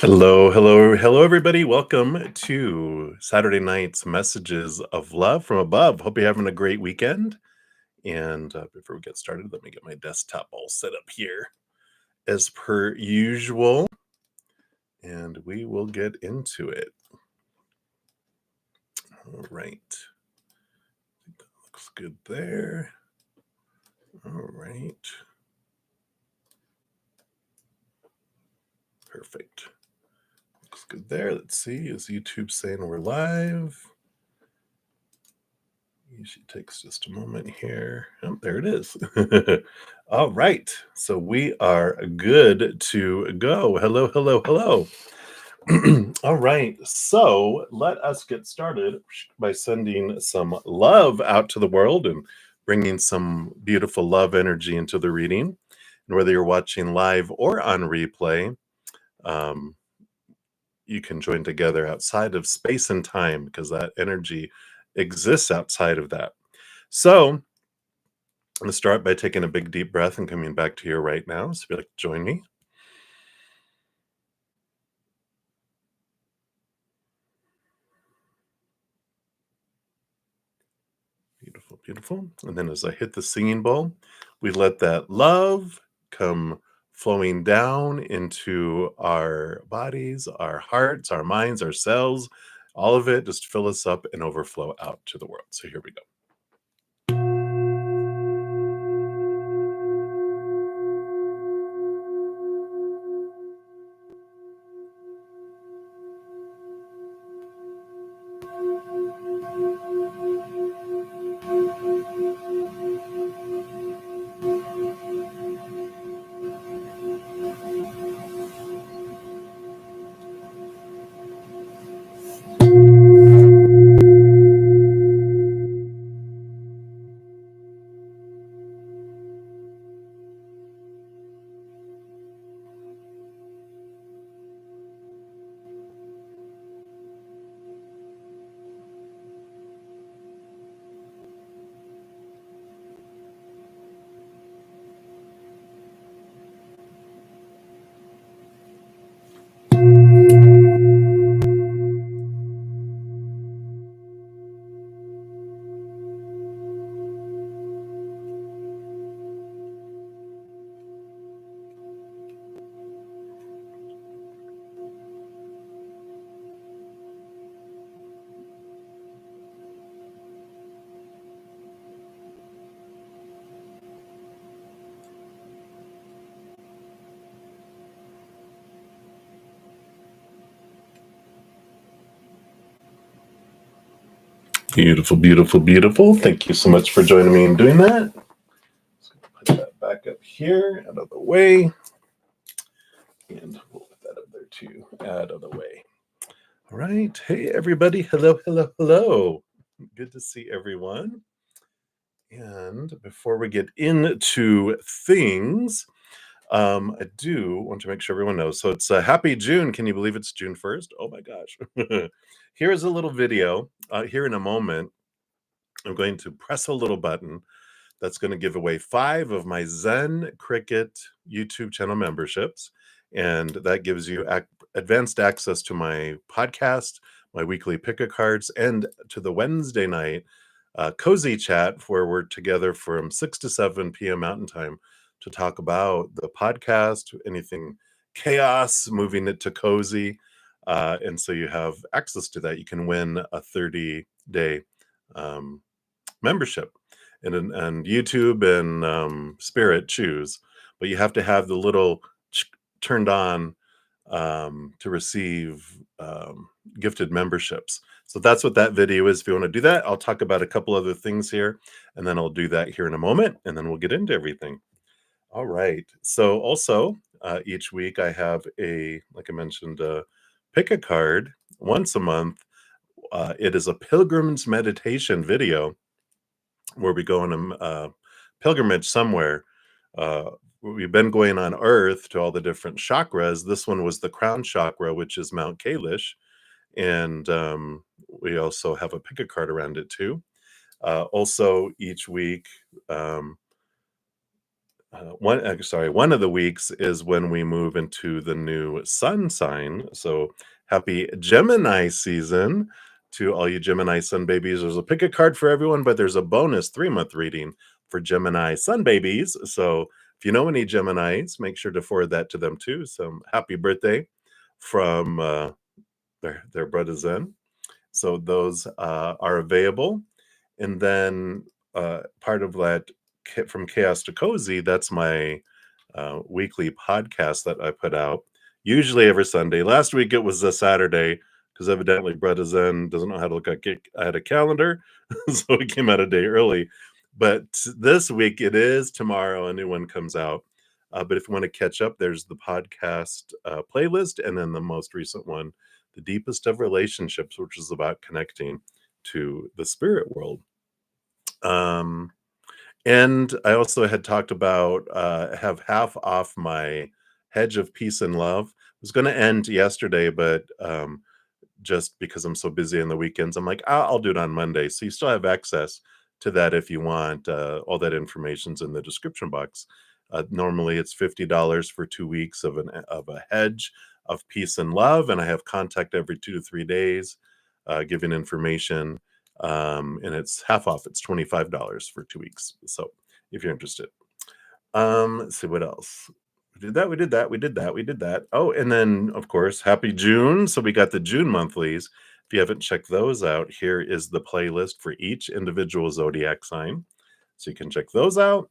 Hello, hello, hello, everybody. Welcome to Saturday night's Messages of Love from Above. Hope you're having a great weekend. And before we get started, let me get my desktop all set up here as per usual. And we will get into it. All right. I think that looks good there. All right. Perfect. Looks good there. Let's see. Is YouTube saying we're live? Usually takes just a moment here. Oh, there it is. All right. So we are good to go. Hello, hello, hello. All right. So let us get started by sending some love out to the world and bringing some beautiful love energy into the reading. And whether you're watching live or on replay, um, you can join together outside of space and time because that energy exists outside of that. So I'm going to start by taking a big deep breath and coming back to here right now. So if you'd like to join me. Beautiful, beautiful. And then as I hit the singing bowl, we let that love come flowing down into our bodies, our hearts, our minds, our cells, all of it just fill us up and overflow out to the world. So here we go. Beautiful, beautiful, beautiful. Thank you so much for joining me in doing that. Just gonna put that back up here, out of the way. And we'll put that up there too, out of the way. All right. Hey, everybody. Hello, hello, hello. Good to see everyone. And before we get into things, I do want to make sure everyone knows. So it's happy June. Can you believe it's June 1st? Oh my gosh. Here is a little video. Here in a moment, I'm going to press a little button that's going to give away 5 of my Zen Cricket YouTube channel memberships. And that gives you advanced access to my podcast, my weekly pick-a cards, and to the Wednesday night cozy chat where we're together from 6 to 7 p.m. Mountain Time to talk about the podcast, anything chaos, moving it to cozy. And so you have access to that. You can win a 30-day membership. And YouTube and Spirit choose, but you have to have the little turned on to receive gifted memberships. So that's what that video is. If you want to do that, I'll talk about a couple other things here, and then I'll do that here in a moment, and then we'll get into everything. All right. So also each week I have like I mentioned, pick a card once a month. It is a pilgrim's meditation video where we go on a pilgrimage somewhere. We've been going on Earth to all the different chakras. This one was the crown chakra, which is Mount Kailash. And we also have a pick a card around it too. Also, each week, one of the weeks is when we move into the new sun sign. So happy Gemini season to all you Gemini sun babies. There's a pick a card for everyone, but there's a bonus 3-month reading for Gemini sun babies. So if you know any Geminis, make sure to forward that to them too. Some happy birthday from their bruddaZEN. So those are available. And then part of that from Chaos to Cozy, that's my weekly podcast that I put out, usually every Sunday. Last week it was a Saturday because evidently bruddaZEN doesn't know how to look at a calendar, so it came out a day early. But this week it is tomorrow, a new one comes out. But if you want to catch up, there's the podcast playlist, and then the most recent one, The Deepest of Relationships, which is about connecting to the spirit world. And I also had talked about have half off my Hedge of Peace and Love. It was going to end yesterday, but just because I'm so busy on the weekends, I'm like, I'll do it on Monday. So you still have access to that if you want. All that information's in the description box. Normally, it's $50 for 2 weeks of a hedge of peace and love, and I have contact every 2 to 3 days, giving information. And it's half off. It's $25 for 2 weeks. So if you're interested, let's see what else. We did that. We did that. We did that. We did that. Oh, and then of course, happy June. So we got the June monthlies. If you haven't checked those out, here is the playlist for each individual zodiac sign. So you can check those out.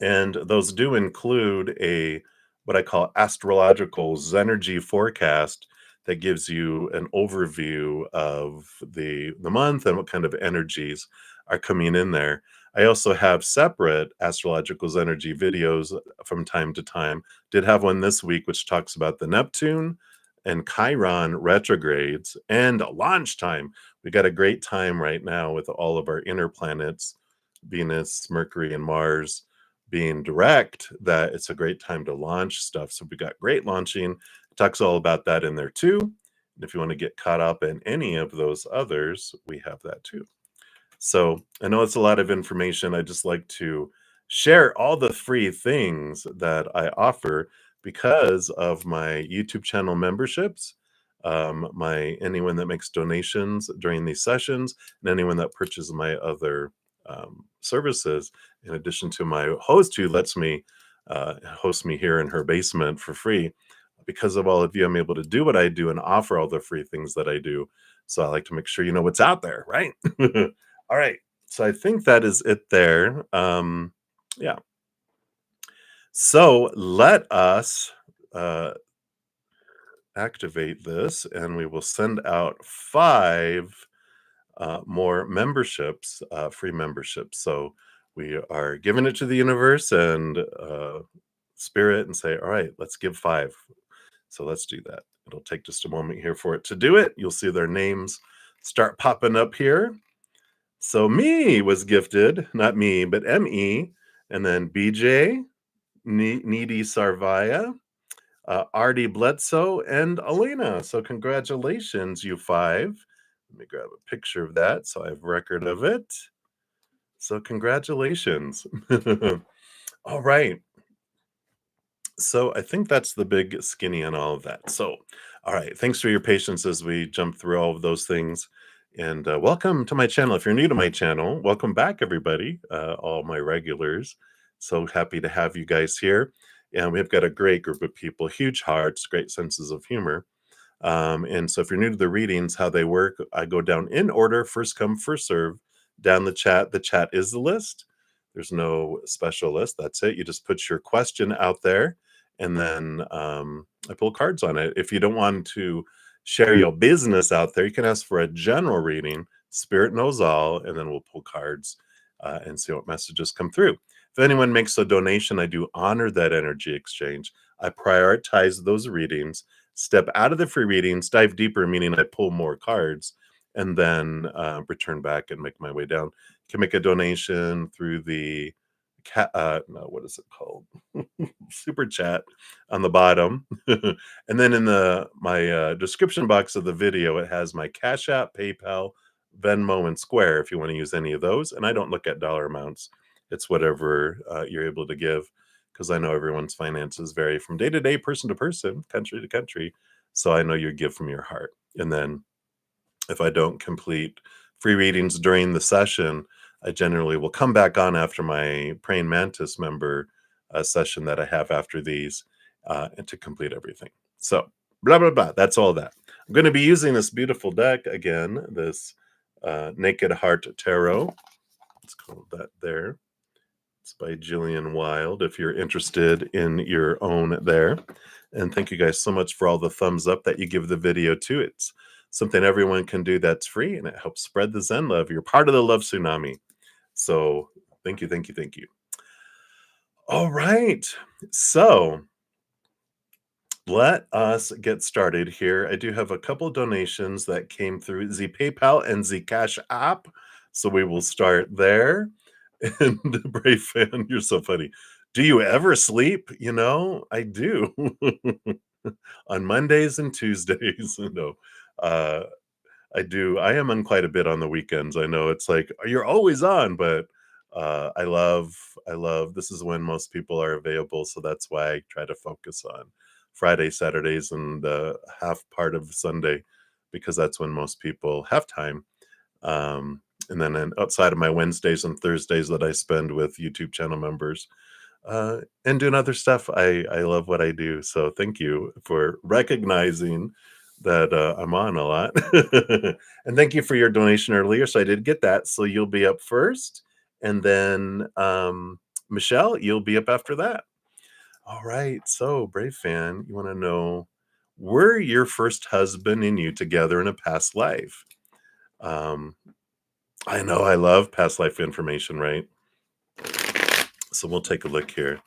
And those do include a what I call astrological Zenergy forecast that gives you an overview of the month and what kind of energies are coming in there. I also have separate astrological Zenergy videos from time to time. Did have one this week which talks about the Neptune and Chiron retrogrades and launch time. We got a great time right now with all of our inner planets, Venus, Mercury, and Mars being direct, that it's a great time to launch stuff. So we got great launching. It talks all about that in there too. And if you want to get caught up in any of those others, we have that too. So I know it's a lot of information. I just like to share all the free things that I offer because of my YouTube channel memberships, my anyone that makes donations during these sessions, and anyone that purchases my other services, in addition to my host who lets me host me here in her basement for free. Because of all of you, I'm able to do what I do and offer all the free things that I do. So I like to make sure you know what's out there, right? All right. So I think that is it there. Yeah. So let us activate this and we will send out 5 more memberships, free memberships. So we are giving it to the universe and spirit and say, all right, let's give 5. So let's do that. It'll take just a moment here for it to do it. You'll see their names start popping up here. So me was gifted, not me, but ME, and then BJ, Needy Sarvaya, Artie Bledsoe, and Elena. So congratulations, you 5. Let me grab a picture of that so I have record of it. So congratulations. All right. So I think that's the big skinny on all of that. So, all right. Thanks for your patience as we jump through all of those things. And welcome to my channel. If you're new to my channel, welcome back, everybody, all my regulars. So happy to have you guys here. And we've got a great group of people, huge hearts, great senses of humor. And so if you're new to the readings, how they work, I go down in order, first come, first serve, down the chat. The chat is the list. There's no special list. That's it. You just put your question out there, and then I pull cards on it. If you don't want to share your business out there, you can ask for a general reading. Spirit knows all, and then we'll pull cards and see what messages come through. If anyone makes a donation, I do honor that energy exchange. I prioritize those readings, step out of the free readings, dive deeper, meaning I pull more cards, and then return back and make my way down. You can make a donation through the no, what is it called? Super chat on the bottom. And then in my description box of the video, it has my CashApp, PayPal, Venmo, and Square if you want to use any of those. And I don't look at dollar amounts It's whatever you're able to give, because I know everyone's finances vary from day to day, person to person, country to country. So I know you give from your heart. And then if I don't complete free readings during the session, I generally will come back on after my Praying Mantis member session that I have after these, and to complete everything. So, blah, blah, blah. That's all that. I'm going to be using this beautiful deck again, this Naked Heart Tarot. Let's call that there. It's by Jillian Wild, if you're interested in your own there. And thank you guys so much for all the thumbs up that you give the video too. It's something everyone can do that's free, and it helps spread the Zen love. You're part of the love tsunami. So thank you, thank you, thank you. All right. So let us get started here. I do have a couple donations that came through the PayPal and the Cash App. So we will start there. And the Brave Fan, you're so funny. Do you ever sleep? I do. On Mondays and Tuesdays. No. Uh, I do. I am on quite a bit on the weekends. I know it's like you're always on, but I love this is when most people are available, so that's why I try to focus on Friday, Saturdays, and the half part of Sunday, because that's when most people have time. And then outside of my Wednesdays and Thursdays that I spend with YouTube channel members, and doing other stuff, I love what I do. So thank you for recognizing that I'm on a lot. And thank you for your donation earlier. So I did get that. So you'll be up first. And then Michelle, you'll be up after that. All right. So, Brave Fan, you want to know, were your first husband and you together in a past life? I know I love past life information, right? So we'll take a look here.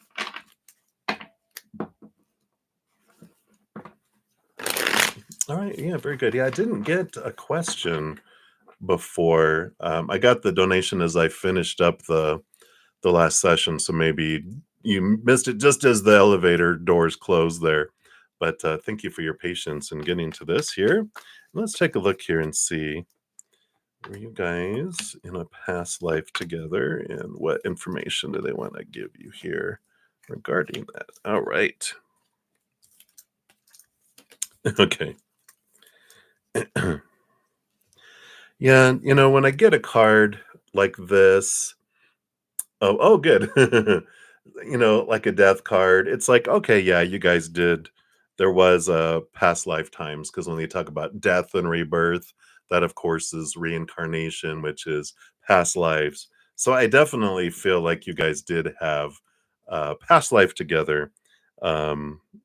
All right. Yeah, very good. Yeah, I didn't get a question before. I got the donation as I finished up the last session, so maybe you missed it just as the elevator doors closed there. But thank you for your patience in getting to this here. Let's take a look here and see, were you guys in a past life together, and what information do they want to give you here regarding that? All right. Okay. Yeah, when I get a card like this, oh, good. Like a death card, it's like, okay, yeah, you guys did. There was past lifetimes, because when they talk about death and rebirth, that of course is reincarnation, which is past lives. So I definitely feel like you guys did have past life together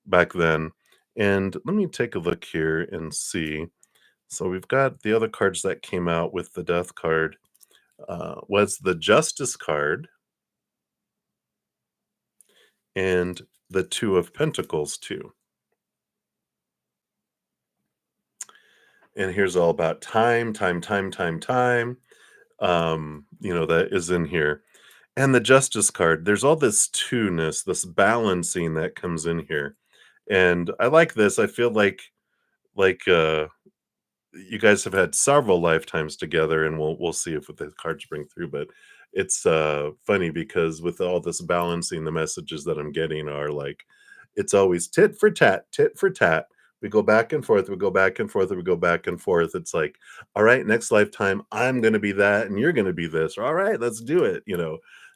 back then. And let me take a look here and see. So we've got the other cards that came out with the death card, was the Justice card and the Two of Pentacles too. And here's all about time, time, time, time, time. That is in here. And the Justice card, there's all this two-ness, this balancing that comes in here. And I like this. I feel like you guys have had several lifetimes together, and we'll see if what the cards bring through. But it's funny, because with all this balancing, the messages that I'm getting are like, it's always tit for tat, tit for tat. We go back and forth, we go back and forth, we go back and forth. It's like, all right, next lifetime I'm going to be that and you're going to be this. All right, let's do it.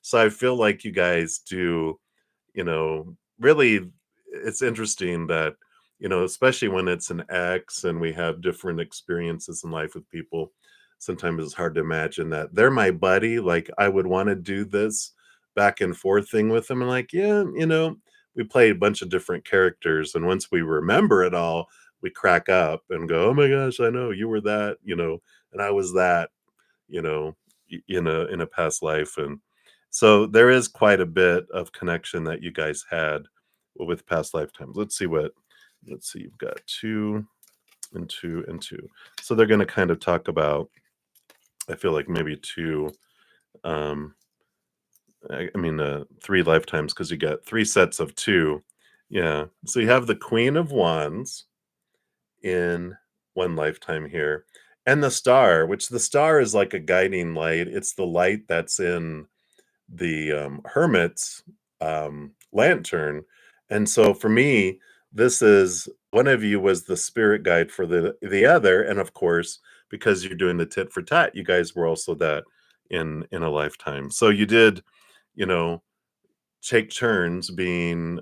So I feel like you guys do, really. It's interesting that, especially when it's an ex and we have different experiences in life with people, sometimes it's hard to imagine that they're my buddy. Like, I would want to do this back and forth thing with them. And like, yeah, we play a bunch of different characters. And once we remember it all, we crack up and go, oh my gosh, I know you were that, and I was that, you know, in a past life. And so there is quite a bit of connection that you guys had with past lifetimes. Let's see, you've got two and two and two. So they're going to kind of talk about, I feel like maybe two, um, I mean, three lifetimes, because you got three sets of two. Yeah. So you have the Queen of Wands in one lifetime here, and the star, which the star is like a guiding light. It's the light that's in hermit's lantern. And so for me, this is one of you was the spirit guide for the other, and of course, because you're doing the tit for tat, you guys were also that in a lifetime. So you did, you know, take turns being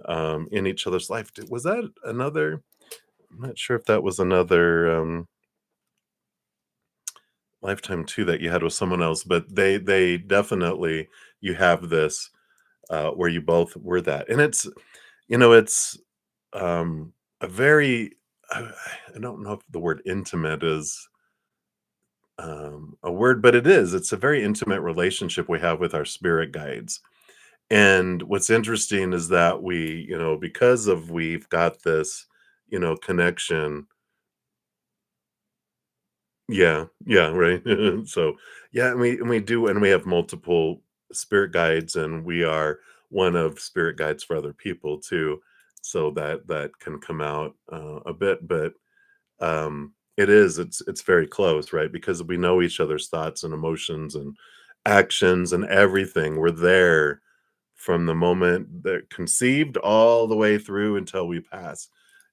in each other's life. Was that another? I'm not sure if that was another lifetime too that you had with someone else, but they definitely you have this where you both were that, and it's um, a very I, I don't know if the word intimate is a word, but it is. It's a very intimate relationship we have with our spirit guides. And what's interesting is that because of we've got this, connection. Yeah, yeah, right. So, yeah, and we do, and we have multiple spirit guides, and we are one of spirit guides for other people too. So that can come out a bit, but it's very close, right? Because we know each other's thoughts and emotions and actions and everything. We're there from the moment they're conceived all the way through until we pass,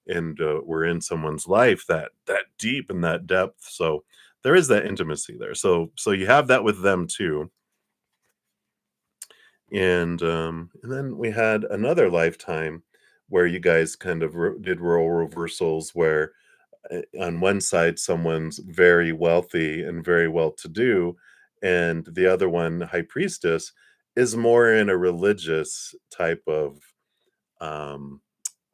and we're in someone's life that deep and that depth. So there is that intimacy there. So you have that with them too. And then we had another lifetime where you guys kind of did role reversals where on one side someone's very wealthy and very well to do, and the other one, high priestess, is more in a religious type of um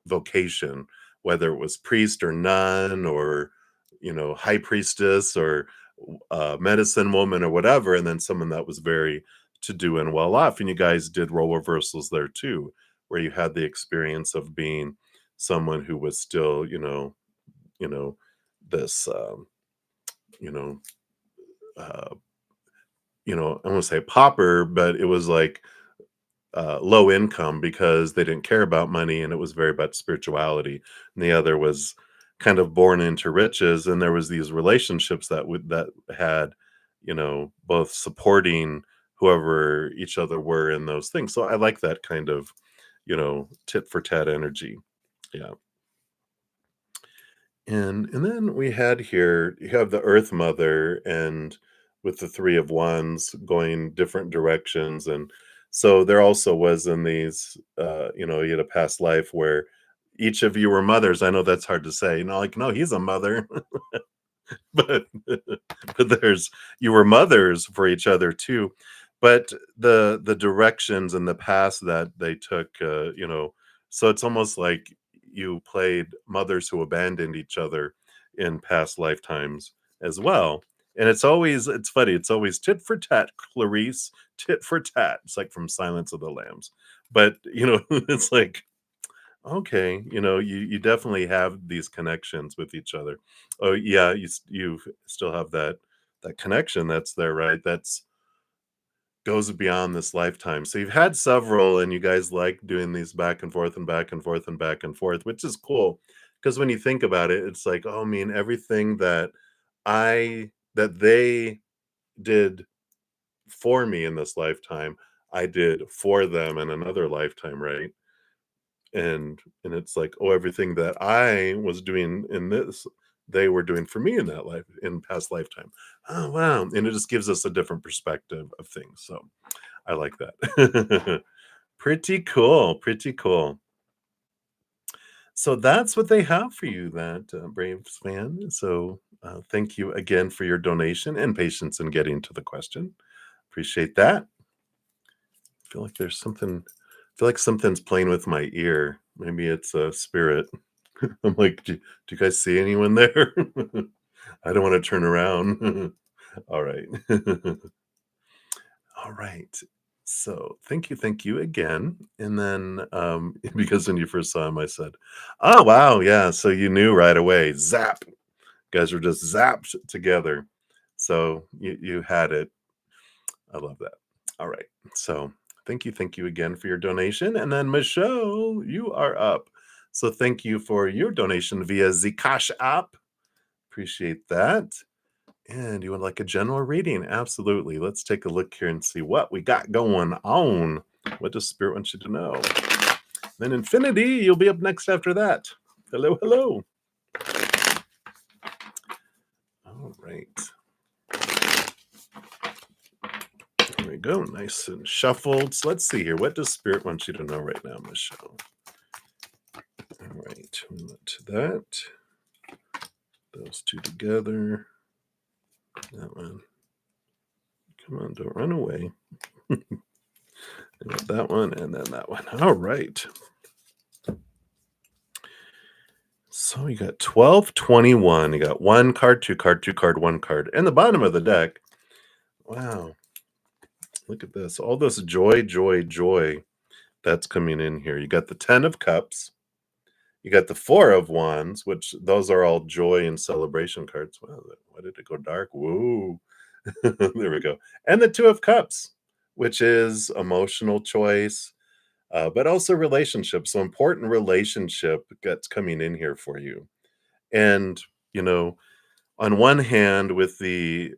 vocation, whether it was priest or nun or high priestess or medicine woman or whatever, and then someone that was very to do and well off, and you guys did role reversals there too, where you had the experience of being someone who was still you know this you know uh I want to say pauper, but it was like low income because they didn't care about money, and it was very about spirituality. And the other was kind of born into riches, and there was these relationships that had both supporting whoever each other were in those things. So I like that kind of tit for tat energy. Yeah. And then we had here, you have the Earth Mother and with the Three of Wands going different directions. And so there also was in these, you had a past life where each of you were mothers. I know that's hard to say. Like, no, he's a mother, but there's you were mothers for each other too. But the directions and the past that they took, so it's almost like you played mothers who abandoned each other in past lifetimes as well. And it's funny, it's always tit for tat, Clarice, tit for tat. It's like from Silence of the Lambs. But it's like, okay, you definitely have these connections with each other. Oh yeah, you still have that connection that's there, right? That's goes beyond this lifetime. So you've had several, and you guys like doing these back and forth and back and forth and back and forth, which is cool. Because when you think about it, it's like, oh, I mean, everything that they did for me in this lifetime, I did for them in another lifetime, right? And it's like, oh, everything that I was doing in this, they were doing for me in that life in past lifetime. Oh wow. And it just gives us a different perspective of things. So I like that. Pretty cool. Pretty cool. So that's what they have for you, that Braves fan. So thank you again for your donation and patience in getting to the question. Appreciate that. Feel like there's something. I feel like something's playing with my ear. Maybe it's a spirit. I'm like, do you guys see anyone there? I don't want to turn around. All right. All right. So thank you again. And then because when you first saw him, I said, oh wow, yeah. So you knew right away. Zap. You guys were just zapped together. So you had it. I love that. All right. So thank you again for your donation. And then Michelle, you are up. So thank you for your donation via the Cash app. Appreciate that. And you would like a general reading? Absolutely. Let's take a look here and see what we got going on. What does Spirit want you to know? Then Infinity, you'll be up next after that. Hello, hello. All right. There we go. Nice and shuffled. So let's see here. What does Spirit want you to know right now, Michelle? All right. We went to that. Those two together. That one. Come on, don't run away. That one and then that one. All right. So you got 12, 21. You got one card, two card, two card, one card. And the bottom of the deck. Wow. Look at this. All this joy, joy, joy that's coming in here. You got the 10 of Cups. You got the 4 of Wands, which those are all joy and celebration cards. Wow, why did it go dark? Whoa. There we go. And the 2 of Cups, which is emotional choice, but also relationship. So important relationship that's coming in here for you. And, you know, on one hand, the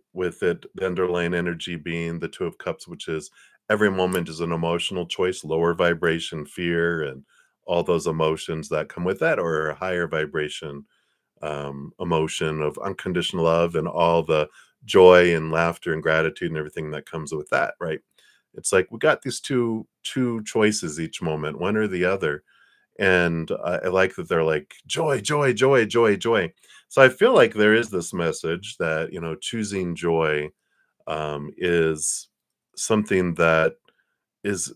underlying energy being the 2 of Cups, which is every moment is an emotional choice, lower vibration, fear, and all those emotions that come with that, or a higher vibration emotion of unconditional love and all the joy and laughter and gratitude and everything that comes with that, right? It's like we got these two choices each moment, one or the other. And I like that they're like joy, joy, joy, joy, joy. So I feel like there is this message that, choosing joy is something that is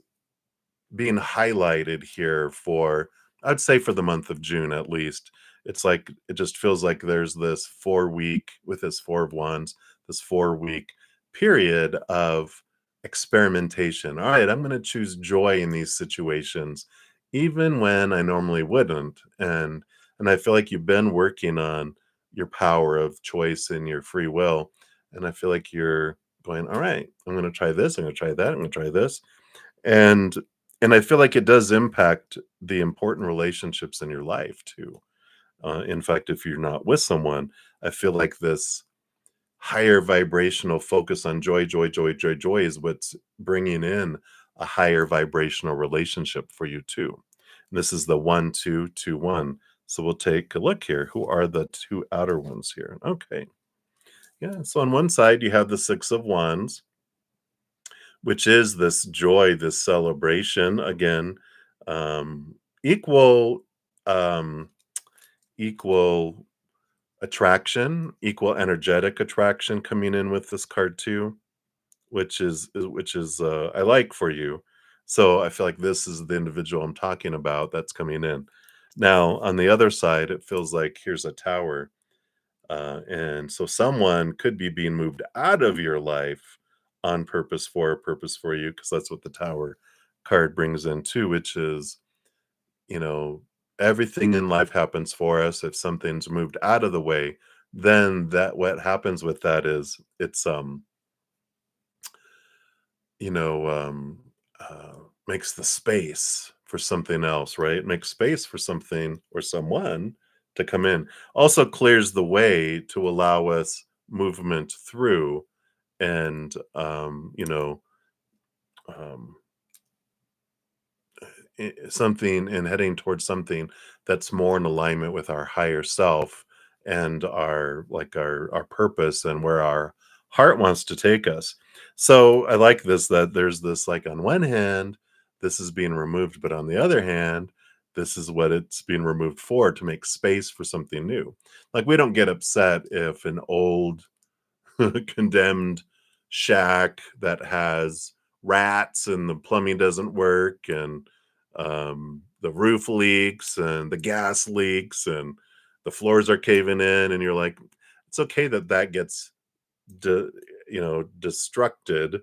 being highlighted here for, I'd say, for the month of June at least. It's like it just feels like there's this 4 week with this 4 of Wands, this 4 week period of experimentation. All right, I'm going to choose joy in these situations, even when I normally wouldn't. And I feel like you've been working on your power of choice and your free will. And I feel like you're going, all right, I'm going to try this. I'm going to try that. I'm going to try this. And and I feel like it does impact the important relationships in your life too. In fact, if you're not with someone, I feel like this higher vibrational focus on joy, joy, joy, joy, joy is what's bringing in a higher vibrational relationship for you too. And this is the 1, 2, 2, 1. So we'll take a look here. Who are the two outer ones here? Okay. Yeah. So on one side, you have the 6 of Wands, which is this joy, this celebration again, equal, um, equal attraction, equal energetic attraction coming in with this card too, which is I like for you. So I feel like this is the individual I'm talking about that's coming in. Now on the other side, it feels like here's a tower. And so someone could be being moved out of your life on purpose for a purpose for you, because that's what the tower card brings in too, which is, you know, everything in life happens for us. If something's moved out of the way, then that what happens with that is it's you know, uh, makes the space for something else, right? Makes space for something or someone to come in. Also clears the way to allow us movement through and, um, something and heading towards something that's more in alignment with our higher self and our purpose and where our heart wants to take us. So I like this, that there's this, like, on one hand this is being removed, but on the other hand this is what it's being removed for, to make space for something new. Like, we don't get upset if an old condemned shack that has rats and the plumbing doesn't work and the roof leaks and the gas leaks and the floors are caving in, and you're like, it's okay that that gets de- destructed,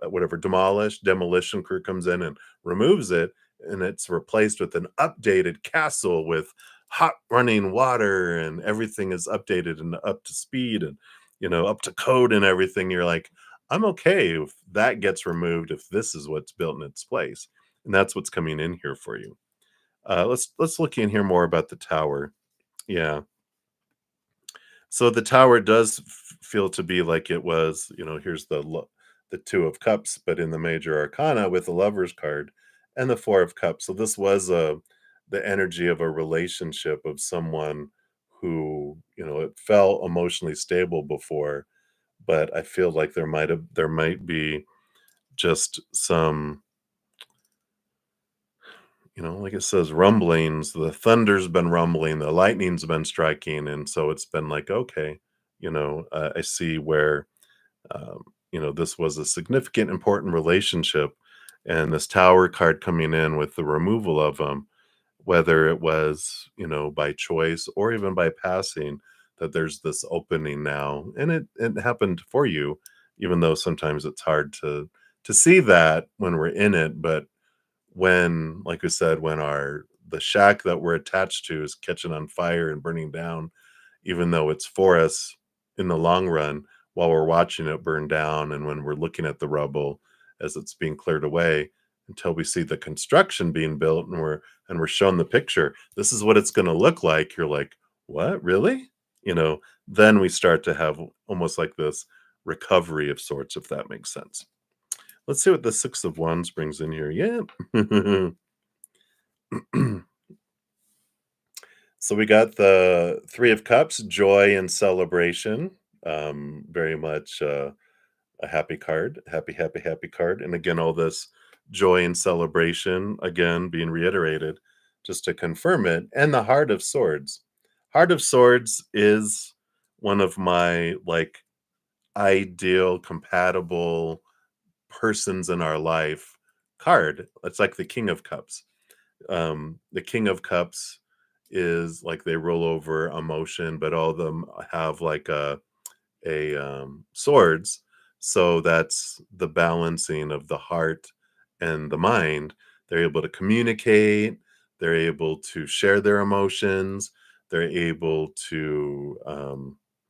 whatever, demolished. Demolition crew comes in and removes it, and it's replaced with an updated castle with hot running water, and everything is updated and up to speed and up to code and everything. You're like, I'm okay if that gets removed, if this is what's built in its place. And that's what's coming in here for you. Let's look in here more about the tower. Yeah. So the tower does feel to be like it was, here's the 2 of cups, but in the major arcana with the Lover's card and the 4 of cups. So this was the energy of a relationship of someone who, it felt emotionally stable before, but I feel like there might be just some, like it says, rumblings. The thunder's been rumbling, the lightning's been striking, and so it's been like, okay, I see where, um, this was a significant, important relationship, and this tower card coming in with the removal of them, whether it was, by choice or even by passing, that there's this opening now, and it happened for you, even though sometimes it's hard to see that when we're in it, but when, like we said, when the shack that we're attached to is catching on fire and burning down, even though it's for us in the long run, while we're watching it burn down and when we're looking at the rubble as it's being cleared away, until we see the construction being built and we're shown the picture, this is what it's going to look like. You're like, what, really? Then we start to have almost like this recovery of sorts, if that makes sense. Let's see what the 6 of Wands brings in here. Yeah. So we got the 3 of Cups, joy and celebration. Very much a happy card, happy, happy, happy card. And again, all this joy and celebration, again, being reiterated just to confirm it. And the Heart of Swords. Heart of Swords is one of my like ideal, compatible persons in our life card. It's like the King of Cups. The King of Cups is like they roll over emotion, but all of them have like a swords. So that's the balancing of the heart and the mind. They're able to communicate. They're able to share their emotions. They're able to,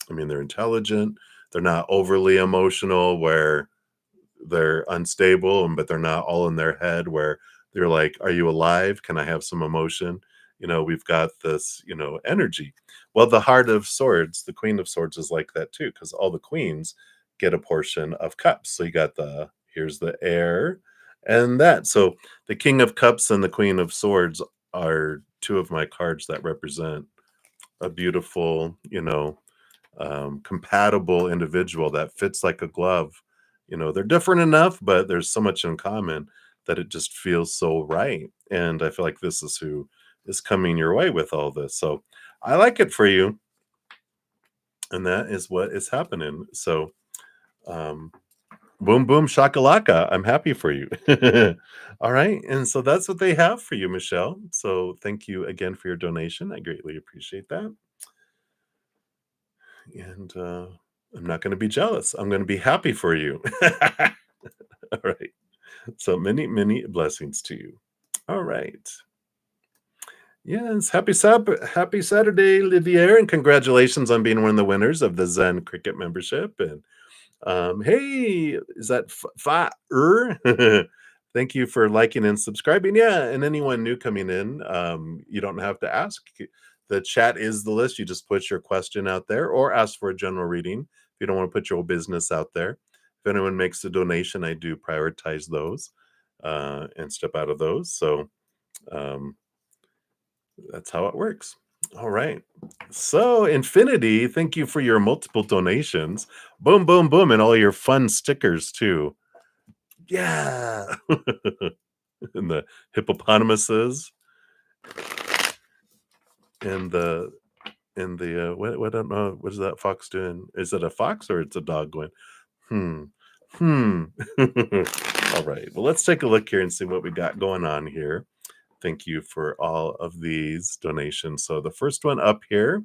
they're intelligent. They're not overly emotional where they're unstable, but they're not all in their head where they're like, are you alive? Can I have some emotion? We've got this, energy. Well, the Heart of Swords, the Queen of Swords is like that too, because all the queens get a portion of cups. So you got here's the air and that. So the King of Cups and the Queen of Swords are 2 of my cards that represent a beautiful, compatible individual that fits like a glove. They're different enough, but there's so much in common that it just feels so right. And I feel like this is who is coming your way with all this. So I like it for you. And that is what is happening. So, um, boom, boom, shakalaka. I'm happy for you. All right. And so that's what they have for you, Michelle. So thank you again for your donation. I greatly appreciate that. And I'm not going to be jealous. I'm going to be happy for you. All right. So many, many blessings to you. All right. Yes. Happy Saturday, Livier, and congratulations on being one of the winners of the Zen Cricket membership. And hey, is that Fire? Thank you for liking and subscribing. Yeah, and anyone new coming in, you don't have to ask. The chat is the list. You just put your question out there or ask for a general reading if you don't want to put your business out there. If anyone makes a donation, I do prioritize those and step out of those. So that's how it works. All right. So, Infinity, thank you for your multiple donations. Boom, boom, boom, and all your fun stickers too. Yeah. And the hippopotamuses and the what I don't know, what is that fox doing? Is it a fox or it's a dog going? Hmm. Hmm. All right. Well, let's take a look here and see what we got going on here. Thank you for all of these donations. So the first one up here,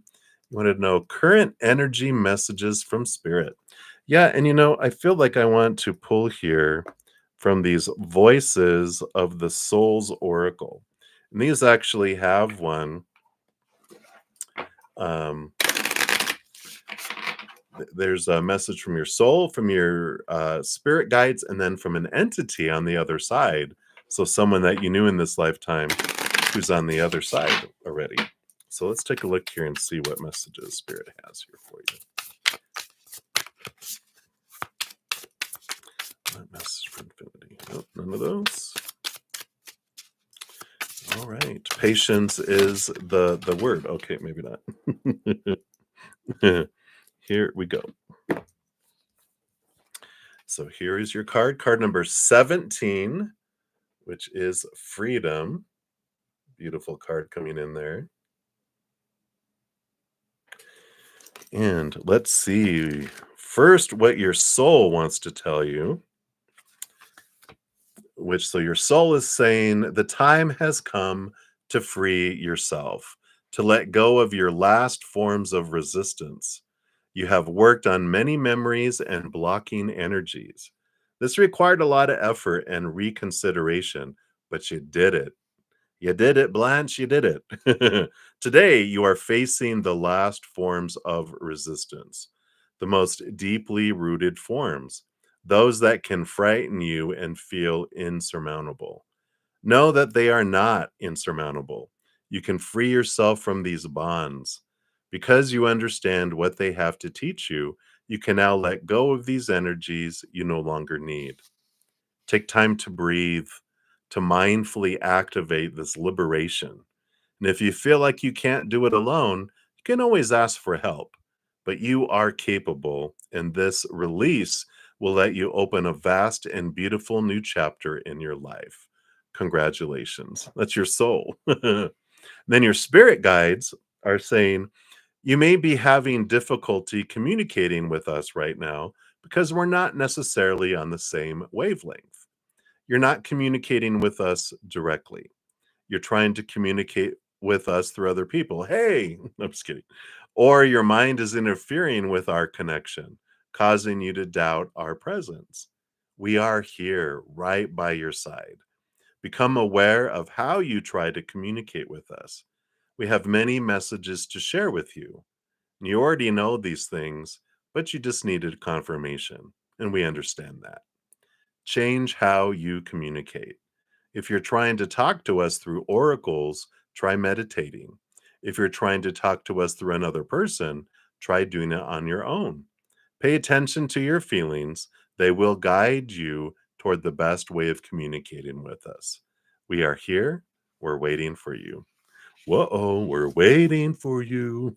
you wanted to know current energy messages from spirit. Yeah, and I feel like I want to pull here from these voices of the soul's oracle. And these actually have one. Um, there's a message from your soul, from your spirit guides, and then from an entity on the other side. So someone that you knew in this lifetime who's on the other side already. So let's take a look here and see what messages Spirit has here for you. What message for infinity? Nope, none of those. All right. Patience is the word. Okay, maybe not. Here we go. So here is your card number 17, which is freedom. Beautiful card coming in there. And let's see first what your soul wants to tell you. So your soul is saying the time has come to free yourself, to let go of your last forms of resistance. You have worked on many memories and blocking energies. This required a lot of effort and reconsideration, but you did it. You did it, Blanche. You did it. Today, you are facing the last forms of resistance, the most deeply rooted forms, those that can frighten you and feel insurmountable. Know that they are not insurmountable. You can free yourself from these bonds. Because you understand what they have to teach you, you can now let go of these energies you no longer need. Take time to breathe, to mindfully activate this liberation. And if you feel like you can't do it alone, you can always ask for help. But you are capable, and this release will let you open a vast and beautiful new chapter in your life. Congratulations. That's your soul. Then your spirit guides are saying, you may be having difficulty communicating with us right now because we're not necessarily on the same wavelength. You're not communicating with us directly. You're trying to communicate with us through other people. Hey, I'm just kidding. Or your mind is interfering with our connection, causing you to doubt our presence. We are here right by your side. Become aware of how you try to communicate with us. We have many messages to share with you. You already know these things, but you just needed confirmation, and we understand that. Change how you communicate. If you're trying to talk to us through oracles, try meditating. If you're trying to talk to us through another person, try doing it on your own. Pay attention to your feelings. They will guide you toward the best way of communicating with us. We are here. We're waiting for you. Whoa, we're waiting for you.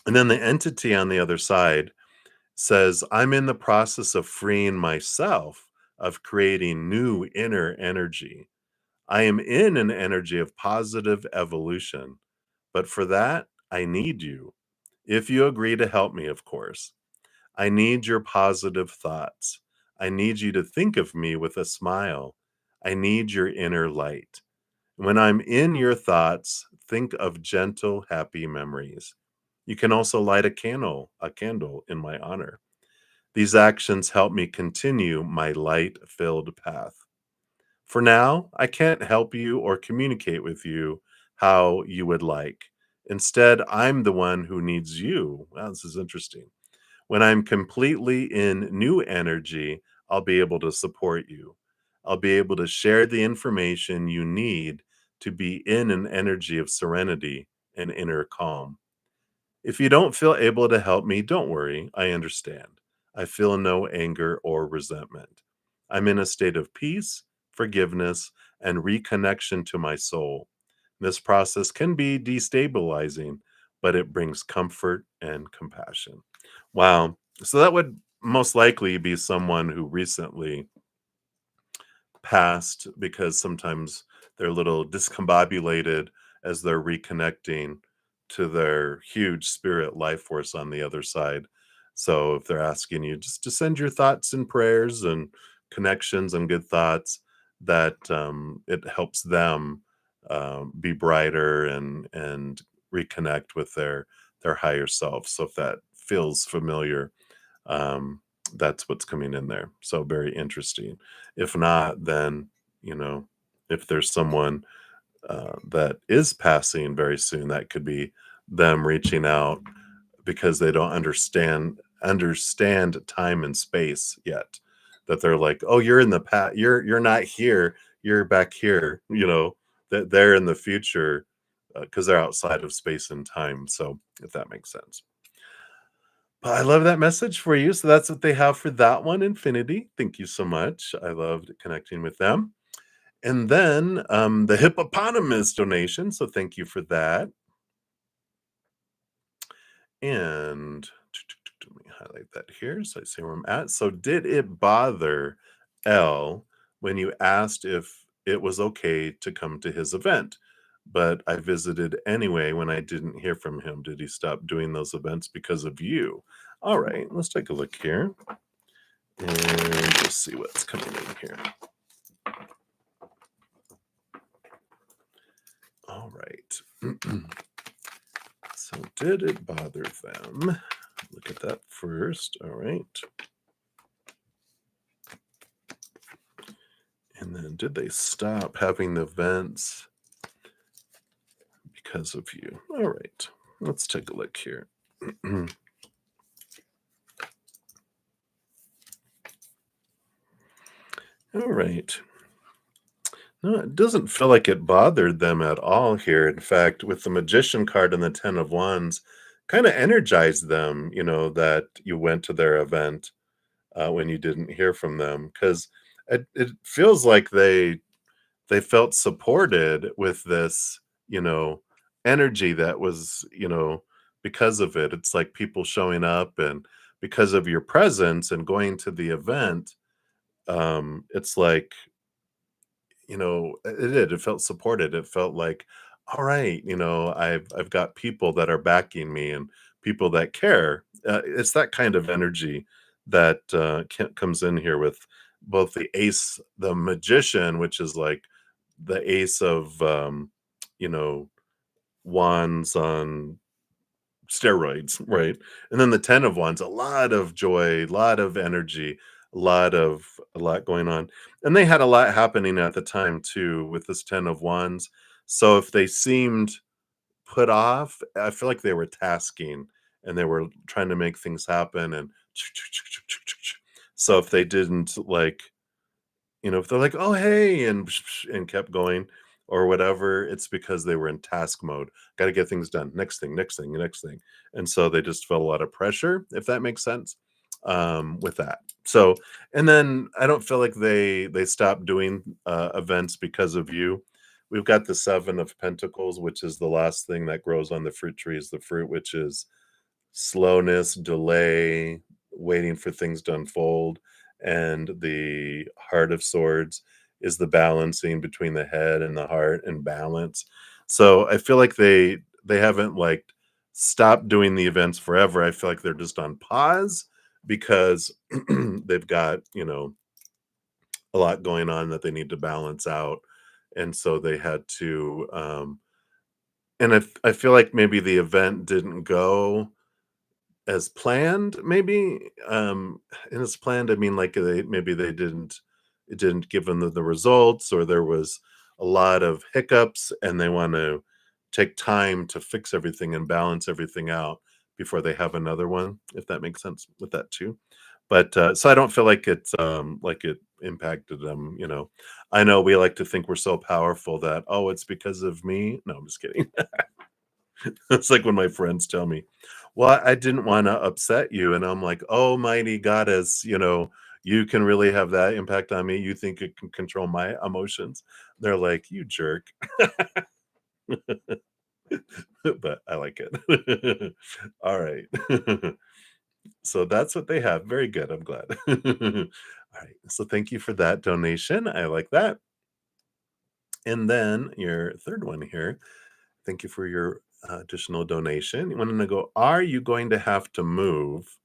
And then the entity on the other side says, I'm in the process of freeing myself, of creating new inner energy. I am in an energy of positive evolution, but for that, I need you. If you agree to help me, of course. I need your positive thoughts. I need you to think of me with a smile. I need your inner light. When I'm in your thoughts, think of gentle, happy memories. You can also light a candle in my honor. These actions help me continue my light-filled path. For now, I can't help you or communicate with you how you would like. Instead, I'm the one who needs you. Wow, this is interesting. When I'm completely in new energy, I'll be able to support you. I'll be able to share the information you need to be in an energy of serenity and inner calm. If you don't feel able to help me, don't worry. I understand. I feel no anger or resentment. I'm in a state of peace, forgiveness, and reconnection to my soul. This process can be destabilizing, but it brings comfort and compassion. Wow. So that would most likely be someone who recently passed, because sometimes they're a little discombobulated as they're reconnecting to their huge spirit life force on the other side. So if they're asking you just to send your thoughts and prayers and connections and good thoughts, that it helps them be brighter and reconnect with their higher self. So if that feels familiar, um, that's what's coming in there. So very interesting. If not, then, you know, if there's someone that is passing very soon, that could be them reaching out because they don't understand time and space yet. That they're like, oh, you're in the past, you're not here, you're back here, that they're in the future, because they're outside of space and time. So if that makes sense. But I love that message for you. So that's what they have for that one, Infinity. Thank you so much. I loved connecting with them. And then the hippopotamus donation. So thank you for that. And let me highlight that here so I see where I'm at. So did it bother L when you asked if it was okay to come to his event? But I visited anyway when I didn't hear from him. Did he stop doing those events because of you? All right, let's take a look here. And we'll see what's coming in here. All right. So did it bother them? Look at that first. All right. And then did they stop having events because of you? All right. Let's take a look here. All right. No, it doesn't feel like it bothered them at all here. In fact, with the Magician card and the Ten of Wands, kind of energized them, that you went to their event when you didn't hear from them. Because it feels like they felt supported with this, energy that was, because of it. It's like people showing up and because of your presence and going to the event, it's like it did. It felt supported. It felt like, all right, I've got people that are backing me and people that care. It's that kind of energy that comes in here with both the ace, the magician, which is like the ace of you know wands on steroids, right? And then the 10 of wands, a lot of joy, a lot of energy, a lot going on. And they had a lot happening at the time too with this 10 of wands. So if they seemed put off, I feel like they were tasking and they were trying to make things happen and so if they didn't if they're like, "Oh, hey," and kept going or whatever, it's because they were in task mode. Gotta get things done. Next thing, next thing, next thing. And so they just felt a lot of pressure, if that makes sense, with that. So, and then I don't feel like they stopped doing events because of you. We've got the 7 of Pentacles, which is the last thing that grows on the fruit tree is the fruit, which is slowness, delay, waiting for things to unfold, and the Heart of Swords is the balancing between the head and the heart and balance. So I feel like they haven't like stopped doing the events forever. I feel like they're just on pause because they've got, a lot going on that they need to balance out. And so they had to and I feel like maybe the event didn't go as planned, maybe, and as planned, I mean, like, they didn't it didn't give them the results, or there was a lot of hiccups, and they wanna take time to fix everything and balance everything out before they have another one, if that makes sense with that too. But, so I don't feel like it impacted them, I know we like to think we're so powerful that, "Oh, it's because of me." No, I'm just kidding. It's like when my friends tell me, "Well, I didn't wanna upset you," and I'm like, "Oh, mighty goddess, you can really have that impact on me? You think it can control my emotions?" They're like, "You jerk." But I like it. Alright. So that's what they have. Very good, I'm glad. Alright, so thank you for that donation, I like that. And then your 3rd one here. Thank you for your additional donation. You want to go, are you going to have to move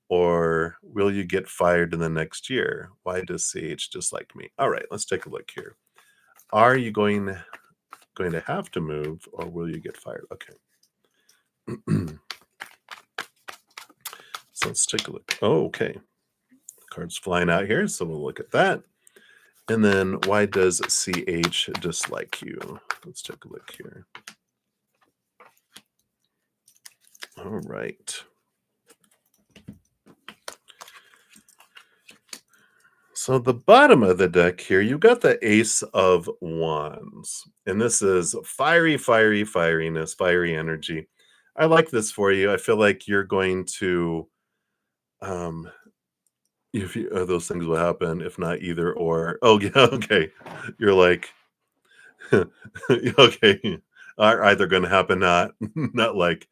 or will you get fired in the next year? Why does CH dislike me? All right, let's take a look here. Are you going to have to move or will you get fired? Okay. So let's take a look. Oh, okay. Cards flying out here, so we'll look at that. And then why does CH dislike you? Let's take a look here. All right. So the bottom of the deck here, you got the Ace of Wands, and this is fiery, fiery, fieriness, fiery energy. I like this for you. I feel like you're going to, um, if you, those things will happen. If not, either or. Oh yeah, okay. You're like, okay, are either going to happen, not, not like,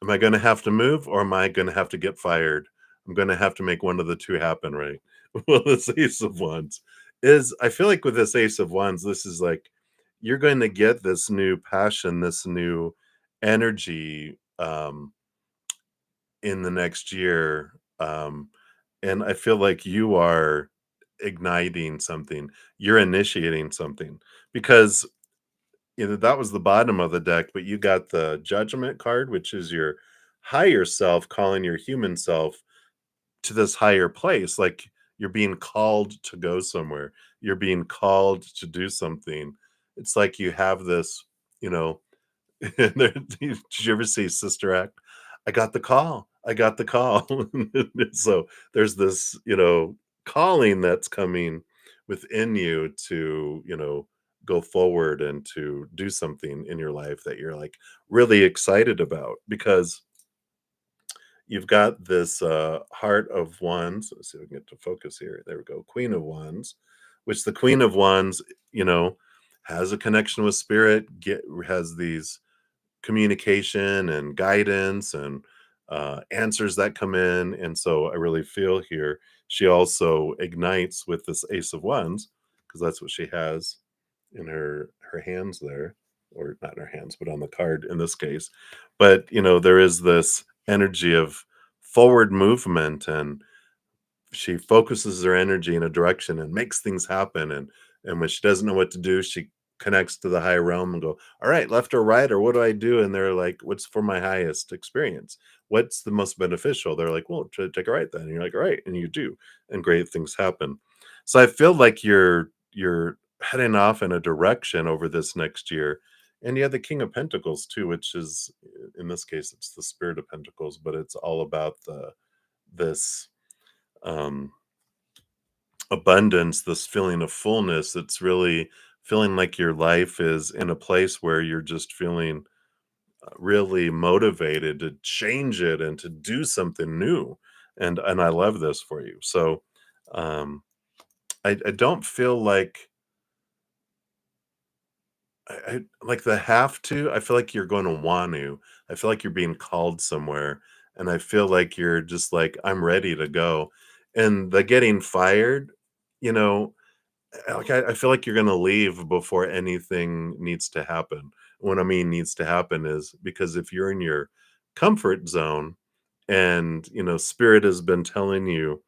am I going to have to move or am I going to have to get fired? I'm going to have to make one of the two happen, right? Well, this Ace of Wands is, I feel like with this Ace of Wands, this is like you're going to get this new passion, this new energy in the next year. And I feel like you are igniting something, you're initiating something because that was the bottom of the deck, but you got the Judgment card, which is your higher self calling your human self to this higher place. Like you're being called to go somewhere. You're being called to do something. It's like you have this, you know, did you ever see Sister Act? I got the call. I got the call. So there's this, calling that's coming within you to, go forward and to do something in your life that you're like really excited about because you've got this Heart of Wands. Let's see if we can get to focus here. There we go. Queen of Wands, which the Queen of Wands, you know, has a connection with spirit, has these communication and guidance and answers that come in. And so I really feel here she also ignites with this Ace of Wands because that's what she has in her hands there, or not in her hands, but on the card in this case. But there is this energy of forward movement and she focuses her energy in a direction and makes things happen and when she doesn't know what to do she connects to the higher realm and go, all right, left or right, or what do I do? And they're like, what's for my highest experience, what's the most beneficial? They're like, well, take a right then, and you're like, all right, and you do, and great things happen. So I feel like you're heading off in a direction over this next year. And you have the King of Pentacles too, which is, in this case it's the Spirit of Pentacles, but it's all about this um abundance, this feeling of fullness. It's really feeling like your life is in a place where you're just feeling really motivated to change it and to do something new. And I love this for you. So um I don't feel like I like the have to. I feel like you're going to want to. I feel like you're being called somewhere. And I feel like you're just like, I'm ready to go. And the getting fired, you know, like I feel like you're gonna leave before anything needs to happen. What I mean needs to happen is because if you're in your comfort zone and spirit has been telling you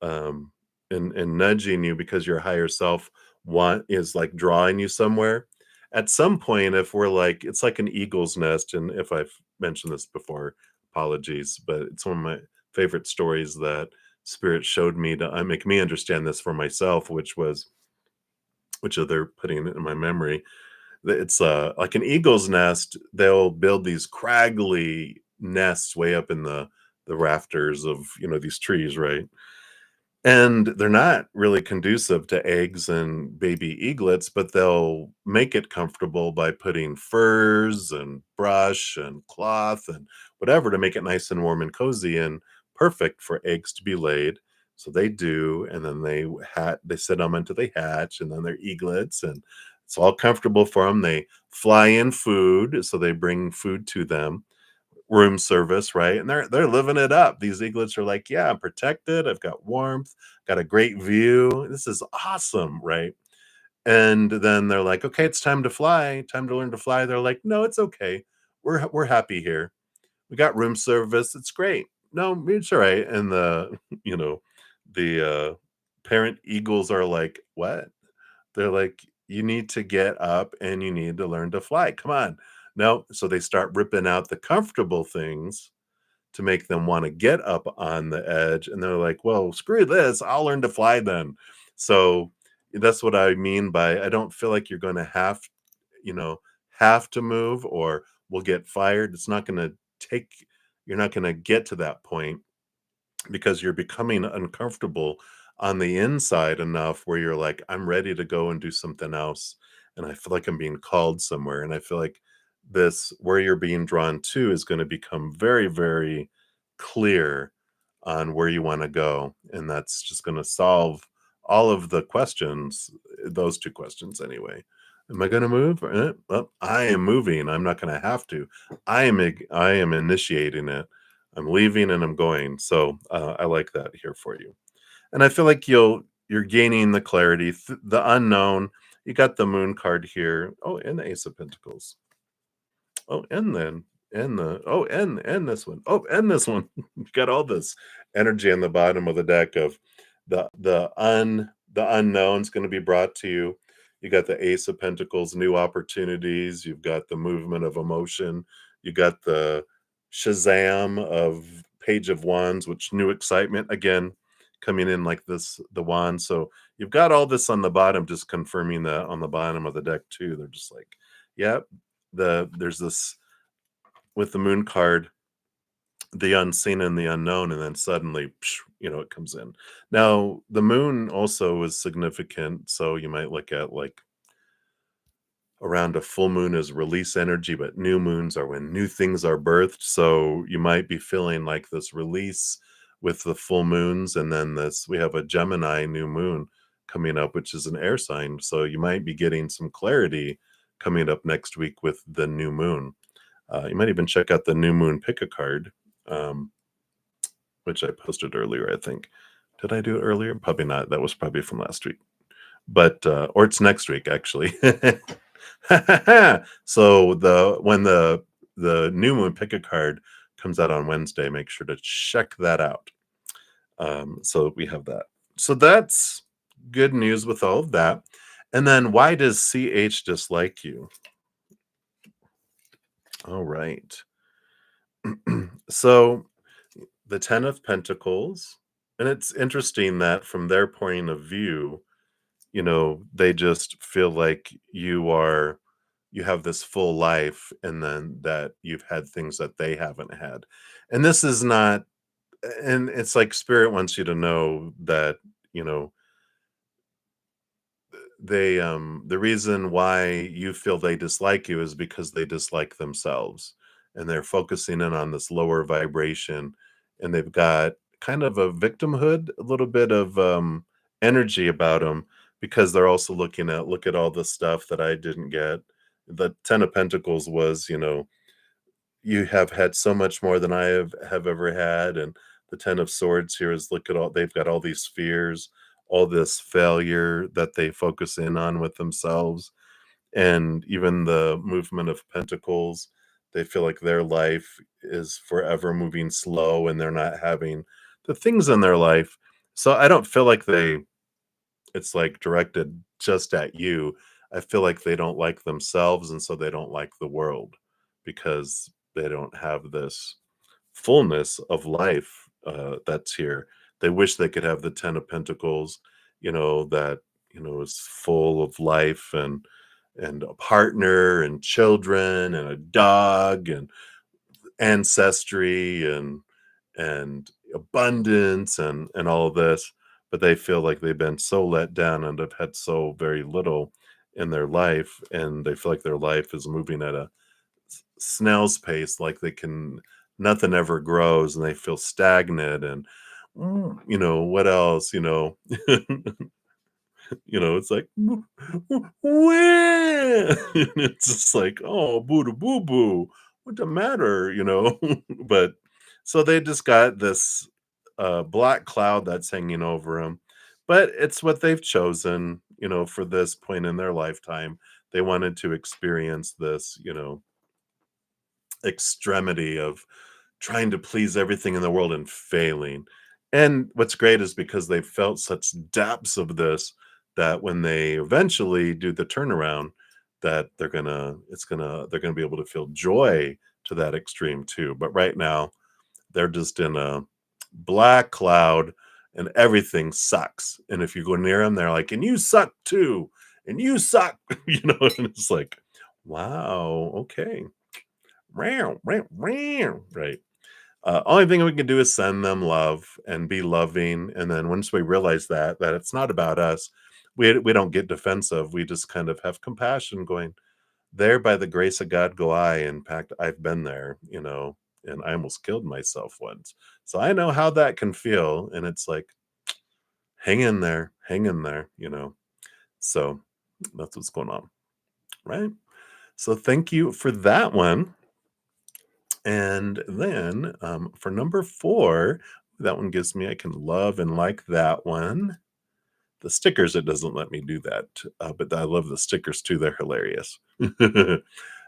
um and nudging you because your higher self want is like drawing you somewhere. At some point, if we're like it's like an eagle's nest, and if I've mentioned this before, apologies, but it's one of my favorite stories that spirit showed me to make me understand this for myself, which they're putting it in my memory. It's like an eagle's nest. They'll build these craggly nests way up in the rafters of these trees, right? And they're not really conducive to eggs and baby eaglets, but they'll make it comfortable by putting furs and brush and cloth and whatever to make it nice and warm and cozy and perfect for eggs to be laid. So they do, and then they sit them until they hatch, and then they're eaglets, and it's all comfortable for them. They fly in food, so they bring food to them, room service, right? And they're living it up. These eaglets are like, "Yeah, I'm protected. I've got warmth, got a great view. This is awesome," right? And then they're like, "Okay, it's time to fly. Time to learn to fly." They're like, "No, it's okay. We're happy here. We got room service. It's great. No, it's all right." And the you know the parent eagles are like, "What?" They're like, "You need to get up and you need to learn to fly. Come on." No, so they start ripping out the comfortable things to make them wanna get up on the edge, and they're like, "Well, screw this, I'll learn to fly then." So, that's what I mean by I don't feel like you're gonna you know, have to move or will get fired. It's not gonna take you're not gonna get to that point because you're becoming uncomfortable on the inside enough where you're like, I'm ready to go and do something else. And I feel like I'm being called somewhere. And I feel like this, where you're being drawn to, is going to become very, very clear on where you want to go. And that's just going to solve all of the questions, those two questions anyway. Am I going to move? Well, I am moving. I'm not going to have to. I am initiating it. I'm leaving and I'm going. So I like that here for you. And I feel like you're gaining the clarity, the unknown. You got the moon card here. Oh, and the ace of pentacles. Oh, and then and the oh, and this one. Oh, and this one. You got all this energy on the bottom of the deck of the unknown's going to be brought to you. You got the ace of pentacles, new opportunities. You've got the movement of emotion. You got the Shazam of page of wands, which new excitement again coming in like this, the wand. So you've got all this on the bottom, just confirming that on the bottom of the deck too. They're just like, yep, there's this with the moon card, the unseen and the unknown, and then suddenly, it comes in. Now, the moon also is significant, so you might look at like around a full moon as release energy, but new moons are when new things are birthed. So you might be feeling like this release with the full moons, and then this we have a Gemini new moon coming up, which is an air sign. So you might be getting some clarity coming up next week with the new moon. You might even check out the new moon pick a card, um, which I posted earlier, I think. Did I do it earlier? Probably not. That was probably from last week. But or it's next week actually. So when the new moon pick a card comes out on Wednesday, make sure to check that out. So we have that. So that's good news with all of that. And then why does CH dislike you? All right. So the 10 of Pentacles, and it's interesting that from their point of view, they just feel like you have this full life and then that you've had things that they haven't had. And this is not, and it's like spirit wants you to know that, you know, the reason why you feel they dislike you is because they dislike themselves and they're focusing in on this lower vibration, and they've got kind of a victimhood, a little bit of energy about them, because they're also looking at, look at all the stuff that I didn't get. The 10 of Pentacles was, you have had so much more than I have ever had. And the 10 of Swords here is, look at all, they've got all these fears, all this failure that they focus in on with themselves. And even the movement of Pentacles, they feel like their life is forever moving slow and they're not having the things in their life. So I don't feel like it's like directed just at you. I feel like they don't like themselves, and so they don't like the world because they don't have this fullness of life that's here. They wish they could have the 10 of Pentacles, that is full of life and a partner and children and a dog and ancestry and abundance and all of this, but they feel like they've been so let down and have had so very little in their life, and they feel like their life is moving at a snail's pace, like they can nothing ever grows and they feel stagnant. And what else, it's like, where? It's just like, oh, boo boo boo, what the matter, But so they just got this black cloud that's hanging over them, but it's what they've chosen, for this point in their lifetime. They wanted to experience this, extremity of trying to please everything in the world and failing. And what's great is because they felt such depths of this, that when they eventually do the turnaround, that they're gonna be able to feel joy to that extreme too. But right now, they're just in a black cloud and everything sucks. And if you go near them, they're like, and you suck too, and you suck, and it's like, wow, okay. Right. Only thing we can do is send them love and be loving. And then once we realize that it's not about us, we don't get defensive. We just kind of have compassion, going, there by the grace of God go I. In fact, I've been there, and I almost killed myself once. So I know how that can feel. And it's like, hang in there. So that's what's going on. Right. So thank you for that one. And then for number 4, that one gives me, I can love and like that one. The stickers, it doesn't let me do that, but I love the stickers too. They're hilarious.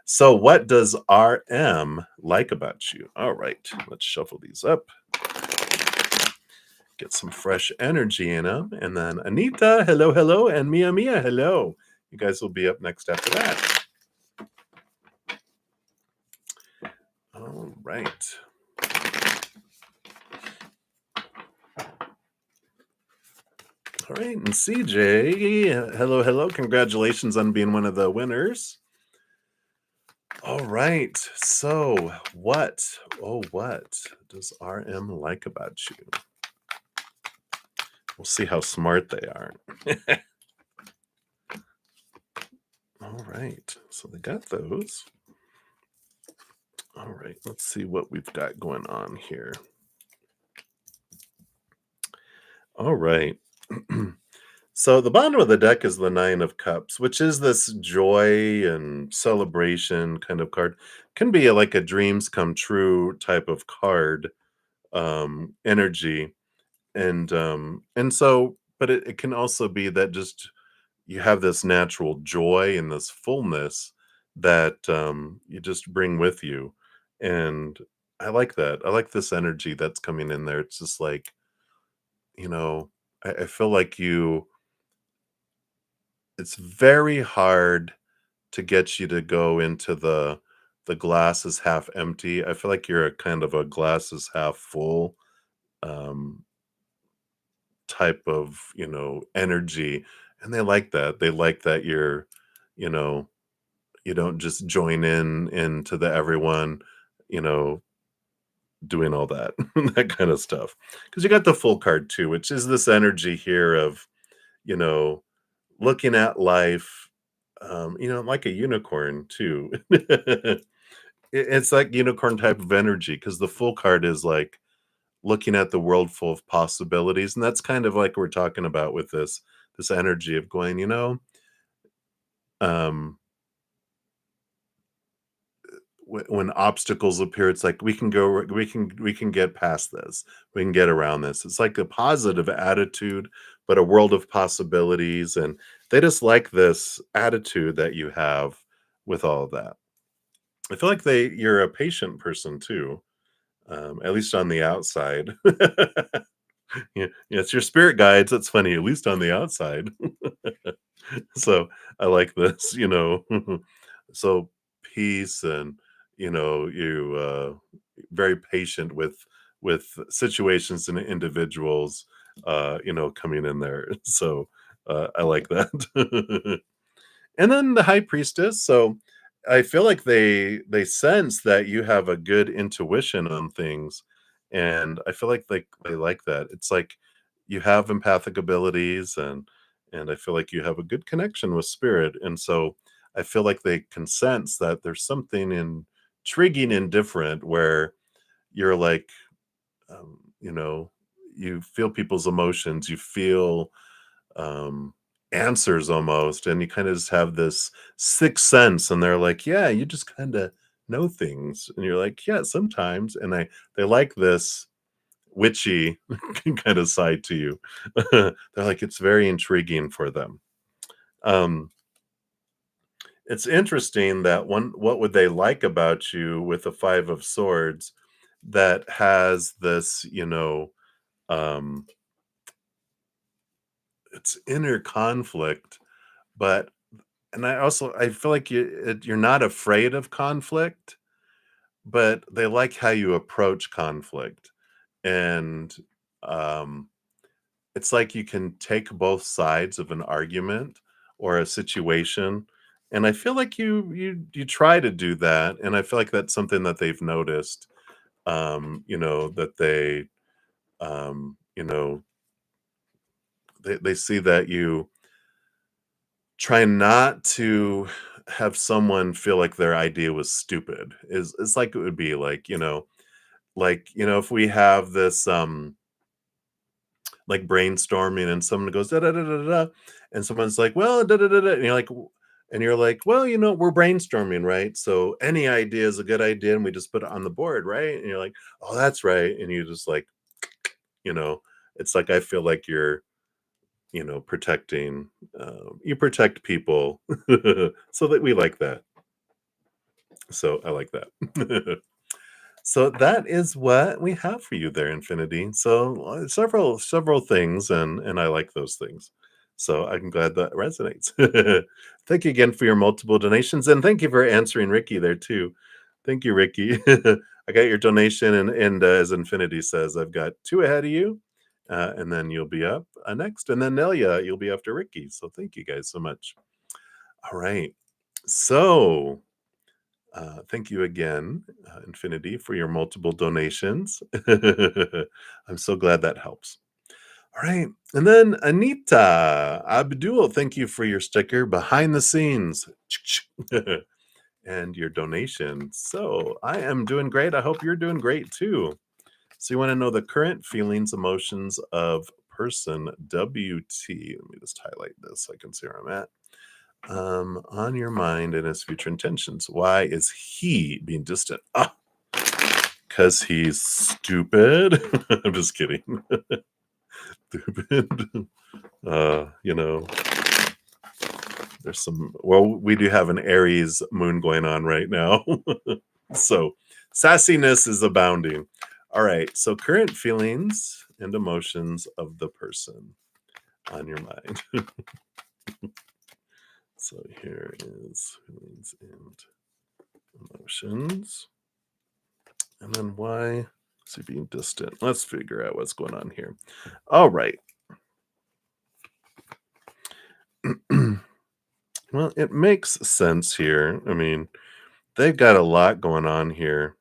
So, what does RM like about you? All right, let's shuffle these up, get some fresh energy in them. And then Anita, hello, hello. And Mia, Mia, hello. You guys will be up next after that. All right. All right, and CJ, hello, hello. Congratulations on being one of the winners. All right, so what does RM like about you? We'll see how smart they are. All right, so they got those. All right, let's see what we've got going on here. All right. So the bottom of the deck is the 9 of Cups, which is this joy and celebration kind of card. Can be like a dreams come true type of card, energy. And so, but it can also be that just you have this natural joy and this fullness that you just bring with you. And I like that. I like this energy that's coming in there. It's just like, you know, I feel like it's very hard to get you to go into the glass is half empty. I feel like you're a kind of a glass is half full um type of, energy. And they like that. They like that you know, you don't just join in into the everyone, you know, doing all that that kind of stuff. Because you got the full card too, which is this energy here of, you know, looking at life, like a unicorn too. It's like unicorn type of energy because the full card is like looking at the world full of possibilities, and that's kind of like we're talking about with this energy of going, um when obstacles appear, it's like we can get past this, we can get around this. It's like a positive attitude, but a world of possibilities, and they just like this attitude that you have with all of that. I feel like you're a patient person too, at least on the outside. Yeah, yeah, it's your spirit guides. That's funny, at least on the outside. So I like this. So peace and very patient with situations and individuals, coming in there. So I like that. And then the high priestess. So I feel like they sense that you have a good intuition on things, and I feel like they like that. It's like you have empathic abilities, and I feel like you have a good connection with spirit, and so I feel like they can sense that there's something intriguing and different where you're like, you know, you feel people's emotions, you feel um, answers almost, and you kind of just have this sixth sense, and they're like, "Yeah, you just kind of know things," and you're like, "Yeah, sometimes." And they like this witchy kind of side to you. They're like, it's very intriguing for them. Um, it's interesting that one. What would they like about you with the 5 of Swords that has this, um, it's inner conflict, but and I feel like you're not afraid of conflict, but they like how you approach conflict, and um, it's like you can take both sides of an argument or a situation, and I feel like you try to do that, and I feel like that's something that they've noticed. that they, you know, they see that you try not to have someone feel like their idea was stupid. Is it's like it would be like, if we have this like brainstorming and someone goes da da da da da, and someone's like, well, da da da da, and you're like, well, we're brainstorming, right? So any idea is a good idea, and we just put it on the board, right? And you're like, oh, that's right, and you just like, you know, it's like I feel like you're, protecting, you protect people, so that we like that. So I like that. So that is what we have for you there, Infinity. So several things, and I like those things. So I'm glad that resonates. Thank you again for your multiple donations, and thank you for answering Ricky there too. Thank you, Ricky. I got your donation, and as Infinity says, I've got two ahead of you, and then you'll be up next, and then Nelia, you'll be after Ricky. So thank you guys so much. All right. So thank you again, Infinity, for your multiple donations. I'm so glad that helps. All right. And then Anita Abdul, thank you for your sticker behind the scenes and your donation. So I am doing great. I hope you're doing great too. So you want to know the current feelings, emotions of person WT. Let me just highlight this so I can see where I'm at. On your mind and his future intentions. Why is he being distant? Because he's stupid. I'm just kidding. Stupid. You know, there's we do have an Aries moon going on right now. So sassiness is abounding. All right. So current feelings and emotions of the person on your mind. So here is feelings and emotions. And then why is he being distant? Let's figure out what's going on here. All right. Well, it makes sense here. I mean, they've got a lot going on here.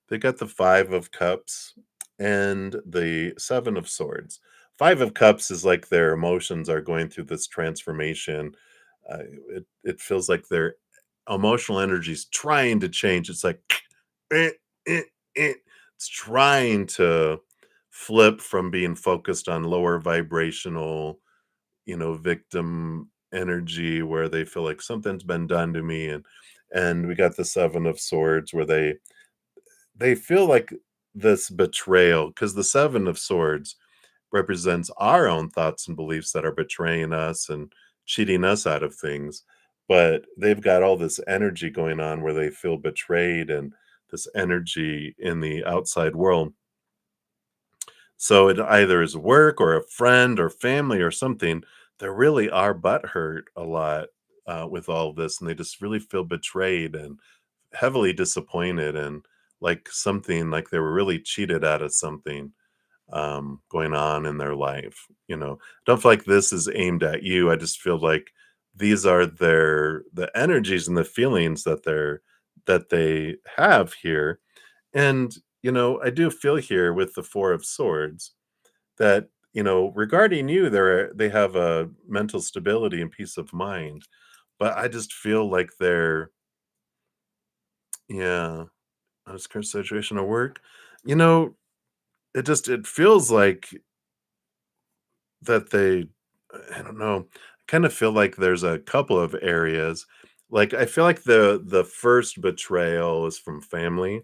They got the Five of Cups and the Seven of Swords. Five of Cups is like their emotions are going through this transformation. It feels like their emotional energy is trying to change. It's like eh, eh, eh. It's trying to flip from being focused on lower vibrational, victim energy where they feel like something's been done to me, and we got the Seven of Swords where they feel like this betrayal, because the Seven of Swords represents our own thoughts and beliefs that are betraying us and cheating us out of things. But they've got all this energy going on where they feel betrayed, and this energy in the outside world. So it either is work or a friend or family or something. They really are butthurt a lot with all of this, and they just really feel betrayed and heavily disappointed, and like something like they were really cheated out of something going on in their life. Don't feel like this is aimed at you. I just feel like these are the energies and the feelings that they have here. And I do feel here with the Four of Swords that regarding you, they have a mental stability and peace of mind, but I just feel like they're, yeah, on this current situation of work, you know it feels like that they, I don't know, I kind of feel like there's a couple of areas. Like I feel like the first betrayal is from family.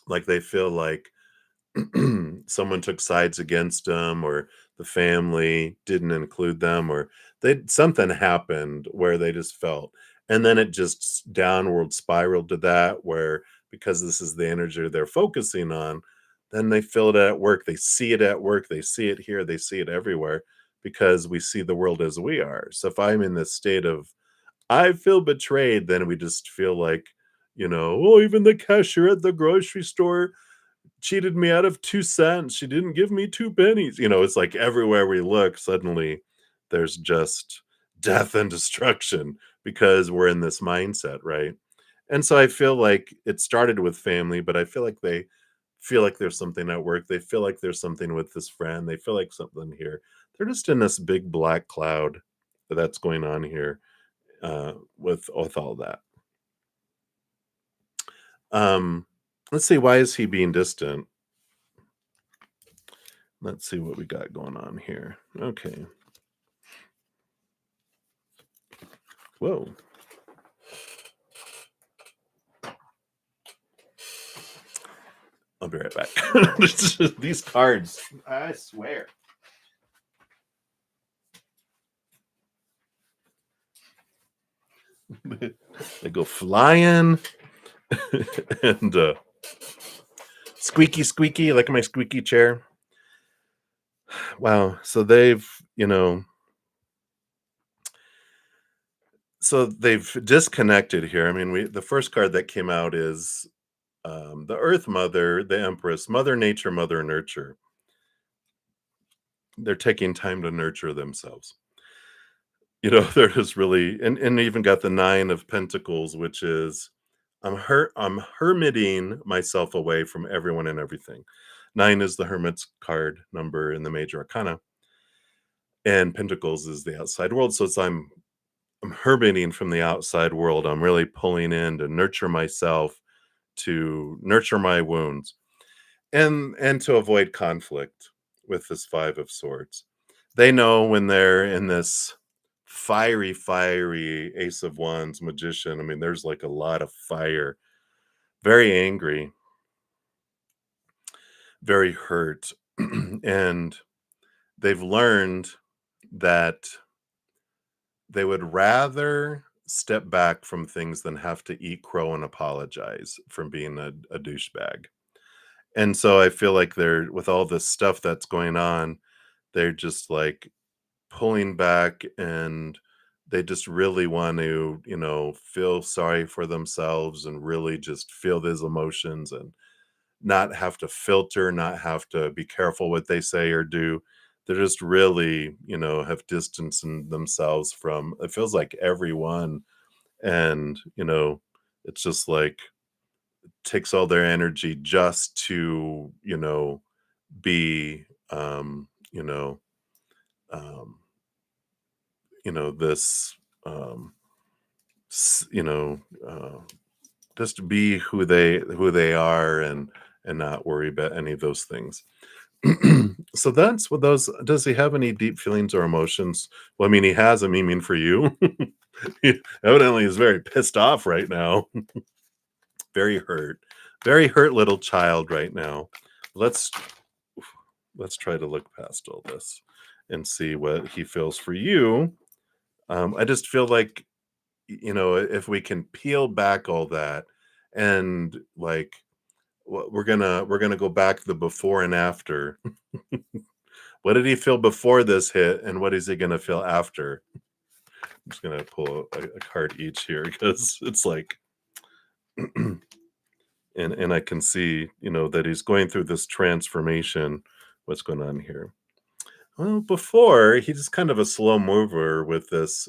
Like they feel like someone took sides against them, or the family didn't include them, or something happened where they just felt, and then it just downward spiraled to that, where because this is the energy they're focusing on, then they feel it at work, they see it at work, they see it here, they see it everywhere, because we see the world as we are. So if I'm in this state of I feel betrayed, then we just feel like, oh, even the cashier at the grocery store cheated me out of 2 cents. She didn't give me 2 pennies. It's like everywhere we look, suddenly there's just death and destruction because we're in this mindset, right? And so I feel like it started with family, but I feel like they feel like there's something at work. They feel like there's something with this friend. They feel like something here. They're just in this big black cloud that's going on here with all that. Um, let's see. Why is he being distant? Let's see what we got going on here. Okay. Whoa. I'll be right back. These cards, I swear. They go flying and squeaky, squeaky, like my squeaky chair. Wow. So they've disconnected here. I mean, the first card that came out is the Earth Mother, the Empress, Mother Nature, Mother Nurture. They're taking time to nurture themselves. They're just really, and even got the Nine of Pentacles, which is I'm hermiting myself away from everyone and everything. Nine is the Hermit's card number in the major arcana, and Pentacles is the outside world. So I'm hermiting from the outside world. I'm really pulling in to nurture myself, to nurture my wounds, and to avoid conflict with this Five of Swords. They know when they're in this fiery Ace of Wands magician. I mean, there's like a lot of fire, very angry, very hurt. And they've learned that they would rather step back from things than have to eat crow and apologize from being a douchebag. And so I feel like they're, with all this stuff that's going on, they're just like pulling back, and they just really want to, feel sorry for themselves and really just feel these emotions and not have to filter, not have to be careful what they say or do. They're just really, have distanced themselves from, it feels like, everyone. And, it's just like takes all their energy just to, be, um, this, um, s- you know, uh, just be who they are, and not worry about any of those things. So that's what those. Does he have any deep feelings or emotions? Well, I mean, he has a meaning for you. He evidently is very pissed off right now. Very hurt. Very hurt little child right now. Let's let's try to look past all this and see what he feels for you. I just feel like, if we can peel back all that, and like, we're gonna go back the before and after. What did he feel before this hit, and what is he gonna feel after? I'm just gonna pull a card each here because it's like, and I can see, that he's going through this transformation. What's going on here? Well, before, he's kind of a slow mover with this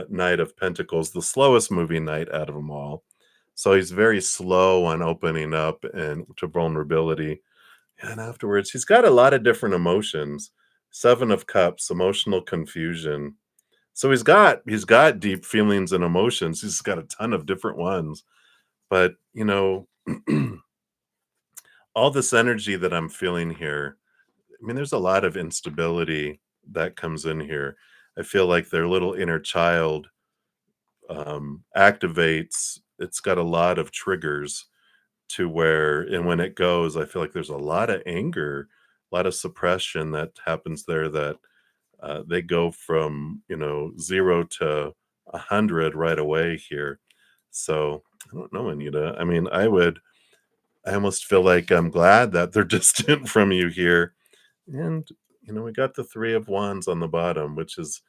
Knight of Pentacles, the slowest moving knight out of them all. So he's very slow on opening up and to vulnerability. And afterwards, he's got a lot of different emotions. Seven of Cups, emotional confusion. So he's got deep feelings and emotions. He's got a ton of different ones. But, all this energy that I'm feeling here, I mean, there's a lot of instability that comes in here. I feel like their little inner child activates. It's got a lot of triggers to where, and when it goes, I feel like there's a lot of anger, a lot of suppression that happens there. That they go from, 0 to 100 right away here. So I don't know, Anita. I mean, I almost feel like I'm glad that they're distant from you here. And, we got the Three of Wands on the bottom, which is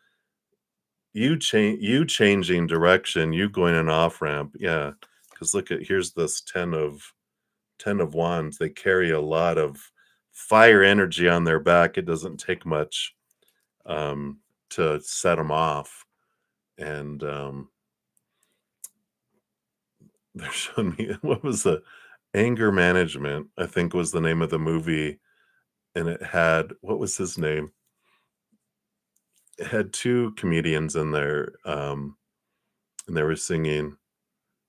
you changing direction, you going an off ramp. Yeah. Because look at, here's this Ten of Wands. They carry a lot of fire energy on their back. It doesn't take much to set them off. And they're showing me what was the Anger Management, I think was the name of the movie, and it had what was his name? It had 2 comedians in there, and they were singing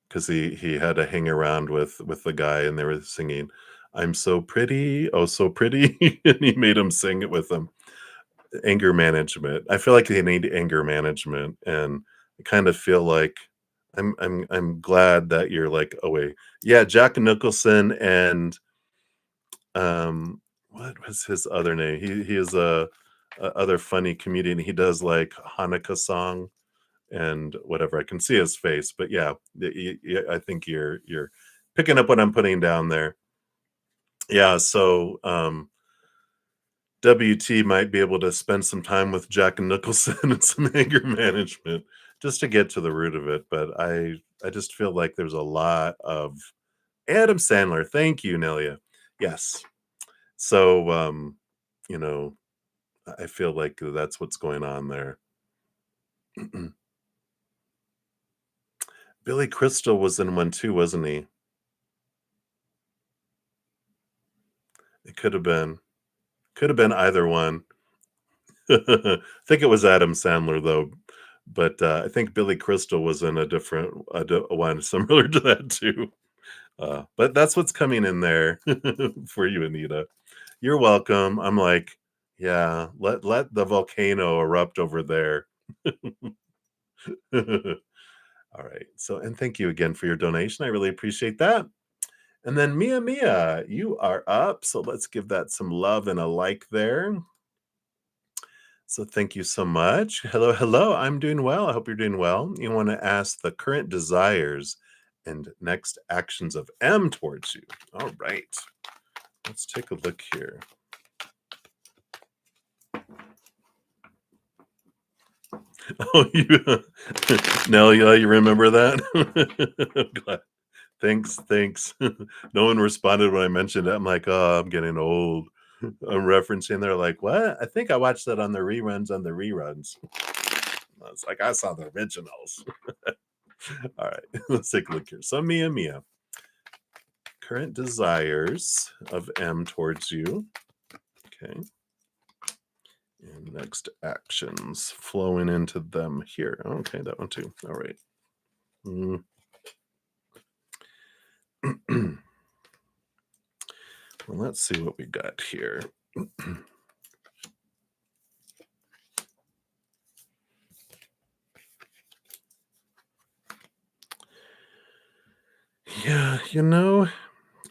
'cause he had to hang around with the guy, and they were singing, "I'm so pretty, oh, so pretty," and he made him sing it with him. Anger management. I feel like they need anger management, and I kind of feel like I'm glad that you're like, "Oh, wait." Yeah, Jack Nicholson and, what was his other name? He is a other funny comedian. He does, like, Hanukkah song and whatever. I can see his face, but yeah, I think you're picking up what I'm putting down there. Yeah, so, WT might be able to spend some time with Jack Nicholson and some anger management just to get to the root of it, but I just feel like there's a lot of Adam Sandler, thank you, Nelia. Yes. So, you know, I feel like that's what's going on there. Billy Crystal was in one too, wasn't he? It could have been either one. I think it was Adam Sandler though, but, I think Billy Crystal was in a different a one similar to that too. But that's what's coming in there for you, Anita. You're welcome. I'm like, yeah, let the volcano erupt over there. All right. So, and thank you again for your donation. I really appreciate that. And then Mia, you are up. So let's give that some love and a like there. So thank you so much. Hello, hello. I'm doing well. I hope you're doing well. You want to ask the current desires and next actions of M towards you. All right. Let's take a look here. Oh, you Nelia, you remember that? I'm glad. Thanks, thanks. No one responded when I mentioned it. I'm like, "Oh, I'm getting old." I'm referencing, they're like, "What? I think I watched that on the reruns on the reruns." I was like, "I saw the originals." All right, let's take a look here. So Mia, current desires of M towards you. Okay. And next actions flowing into them here. Okay, that one too. All right. Mm. Well, let's see what we got here. Yeah,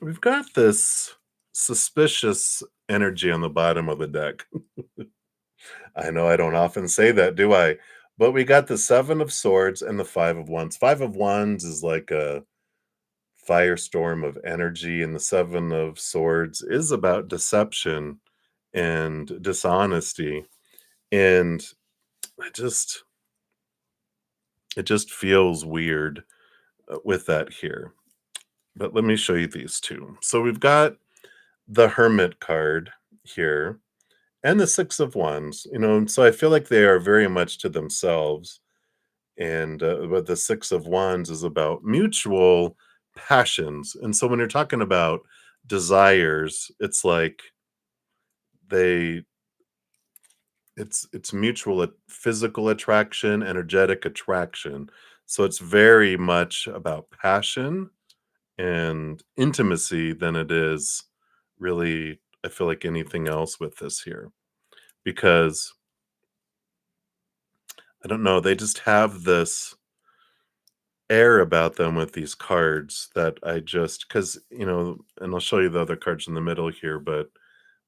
we've got this suspicious energy on the bottom of the deck. I know I don't often say that, do I? But we got the 7 of swords and the 5 of wands. 5 of wands is like a firestorm of energy, and the 7 of swords is about deception and dishonesty. And I just it just feels weird with that here. But let me show you these two. So we've got the Hermit card here and the 6 of wands, and so I feel like they are very much to themselves. And but the 6 of wands is about mutual passions. And so when you're talking about desires, it's like they it's mutual physical attraction, energetic attraction. So it's very much about passion and intimacy than it is really, I feel like, anything else with this here, because I don't know, they just have this air about them with these cards that I just because and I'll show you the other cards in the middle here, but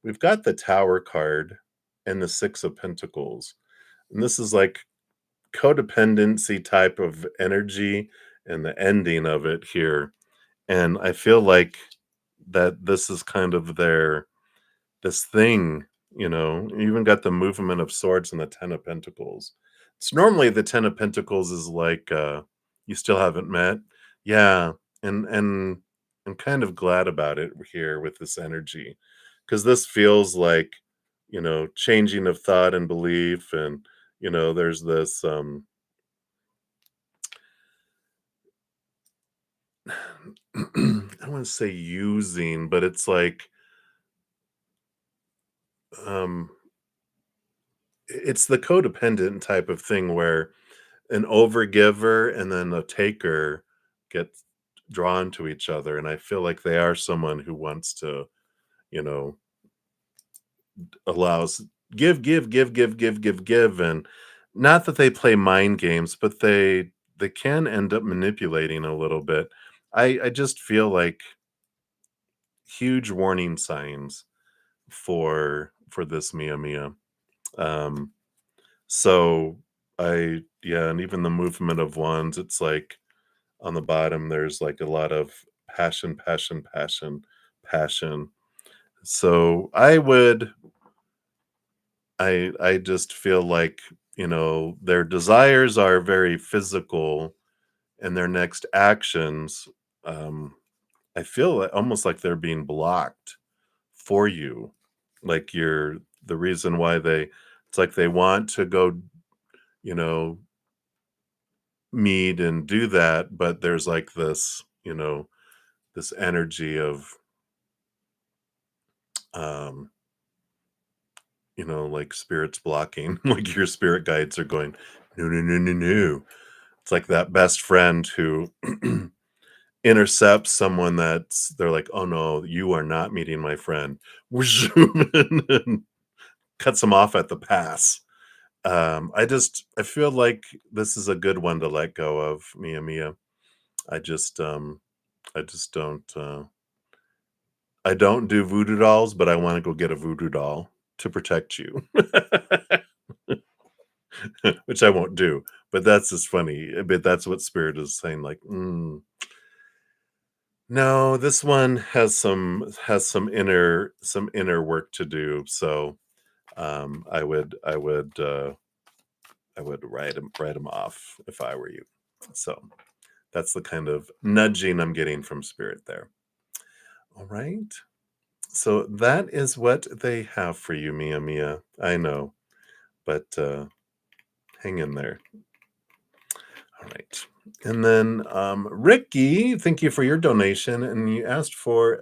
we've got the Tower card and the 6 of Pentacles, and this is like codependency type of energy and the ending of it here. And I feel like that this is kind of their this thing, you even got the movement of swords and the 10 of pentacles. It's normally the 10 of pentacles is like you still haven't met. Yeah, and I'm kind of glad about it here with this energy, because this feels like, changing of thought and belief, and there's this I don't want to say using, but it's like um it's the codependent type of thing where an overgiver and then a taker get drawn to each other, and I feel like they are someone who wants to, you know, allows give, and not that they play mind games, but they can end up manipulating a little bit. I just feel like huge warning signs for this Mia Mia. Um, so yeah, and even the movement of wands, it's like on the bottom there's like a lot of passion, passion, passion, passion. So I just feel like, their desires are very physical and their next actions, um, I feel almost like they're being blocked for you. Like you're the reason why it's like they want to go, you know, meet and do that, but there's like this, this energy of, um, like spirits blocking, like your spirit guides are going, no, no, no, no, no. It's like that best friend who intercepts someone they're like, "Oh no, you are not meeting my friend." And cuts them off at the pass. I feel like this is a good one to let go of, Mia Mia. I just I just don't do voodoo dolls, but I want to go get a voodoo doll to protect you. Which I won't do. But that's just funny. But that's what spirit is saying, like, no, this one has some inner work to do. So I would write him off if I were you. So that's the kind of nudging I'm getting from spirit there. All right. So that is what they have for you, Mia Mia. I know, but hang in there. All right. And then Ricky, thank you for your donation. And you asked for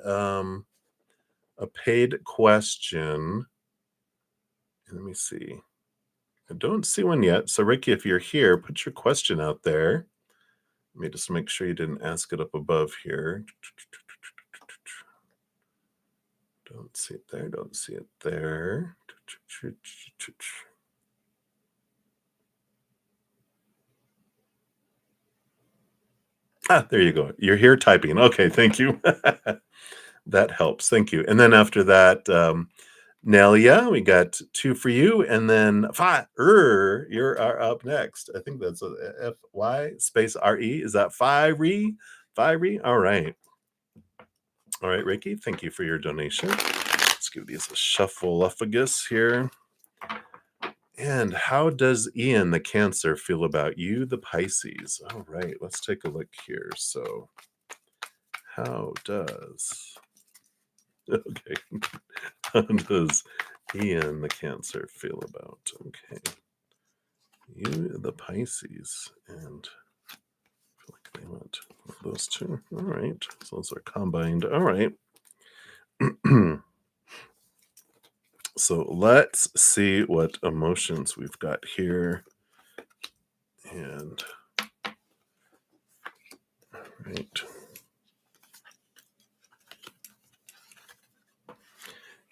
a paid question. Let me see. I don't see one yet. So, Ricky, if you're here, put your question out there. Let me just make sure you didn't ask it up above here. Don't see it there. Don't see it there. Ah, there you go. You're here typing. Okay, thank you. That helps. Thank you. And then after that, Nelia, we got two for you, and then you're up next. I think that's a FY space RE. Is that Fiery? Fiery? All right. All right, Ricky, thank you for your donation. Let's give these a shuffleophagus here. And how does Ian, the Cancer, feel about you, the Pisces? All right, let's take a look here. So, how does okay? How does Ian, the Cancer, feel about you, the Pisces? And I feel like they want those two. All right, so those are combined. All right. So let's see what emotions we've got here. And right.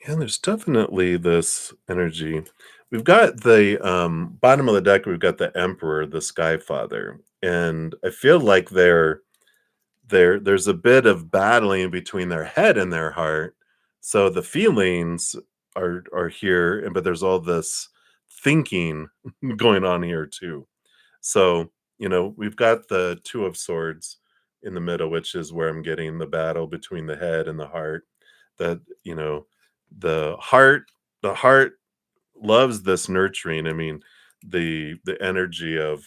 Yeah, there's definitely this energy. We've got the bottom of the deck, we've got the Emperor, the Sky Father. And I feel like there's a bit of battling between their head and their heart. So the feelings are here, but there's all this thinking going on here too. So, we've got the Two of Swords in the middle, which is where I'm getting the battle between the head and the heart. That, the heart loves this nurturing. I mean, the energy of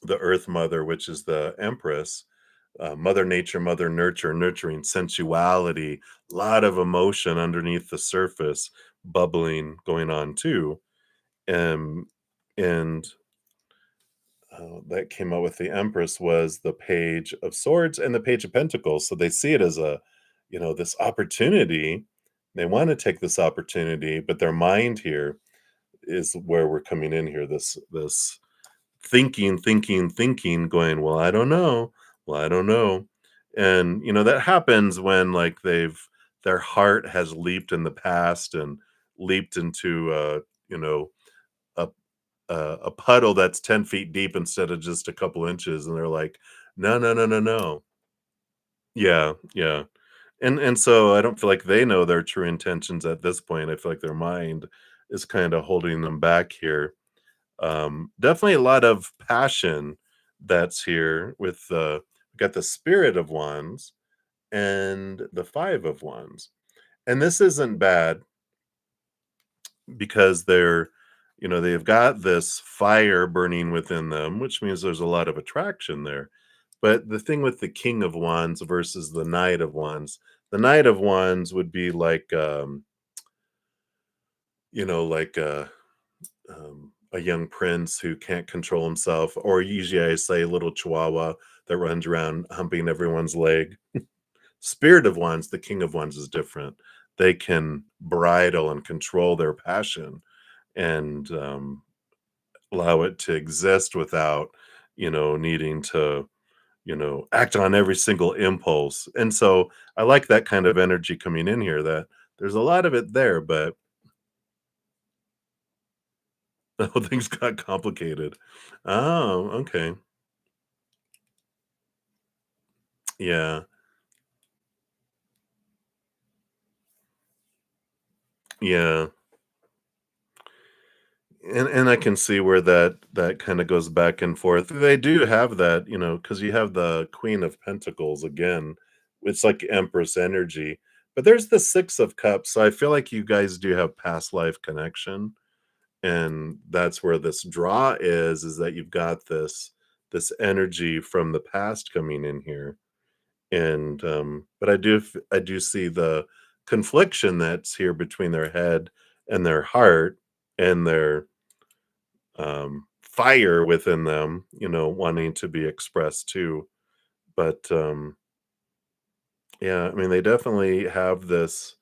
the Earth Mother, which is the Empress, Mother Nature, Mother Nurture, nurturing sensuality, a lot of emotion underneath the surface, bubbling going on too. And that came out with the Empress was the Page of Swords and the Page of Pentacles. So they see it as this opportunity. They want to take this opportunity, but their mind here is where we're coming in here. This thinking, going, well, I don't know. Well, I don't know. And that happens when like their heart has leaped in the past and leaped into you know, a a puddle that's 10 feet deep instead of just a couple inches, and they're like, "No, no, no, no, no." Yeah, yeah. And so I don't feel like they know their true intentions at this point. I feel like their mind is kinda holding them back here. Definitely a lot of passion that's here with we got the Spirit of Wands and the Five of Wands. And this isn't bad because they've got this fire burning within them, which means there's a lot of attraction there. But the thing with the King of Wands versus the Knight of Wands, the Knight of Wands would be like, like a young prince who can't control himself, or usually I say a little chihuahua that runs around humping everyone's leg. Spirit of Wands, the King of Wands is different. They can bridle and control their passion and allow it to exist without, needing to, act on every single impulse. And so I like that kind of energy coming in here that there's a lot of it there, but oh, things got complicated. Oh, okay. Yeah. Yeah. And I can see where that kind of goes back and forth. They do have that, because you have the Queen of Pentacles again. It's like Empress energy. But there's the Six of Cups. So I feel like you guys do have past life connection. And that's where this draw is that you've got this energy from the past coming in here. And but I do see the confliction that's here between their head and their heart and their fire within them, wanting to be expressed too. But yeah, I mean, they definitely have this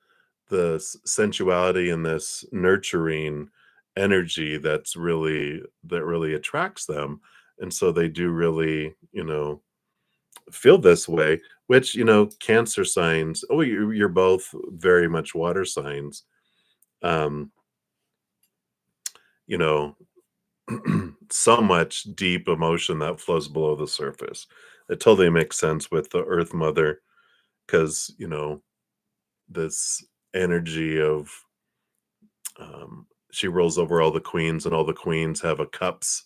sensuality and this nurturing energy that really attracts them, and so they do really, feel this way. Which Cancer signs. Oh, you're both very much water signs. Um, you know, so much deep emotion that flows below the surface. It totally makes sense with the Earth Mother because, this energy of she rolls over all the queens, and all the queens have a cups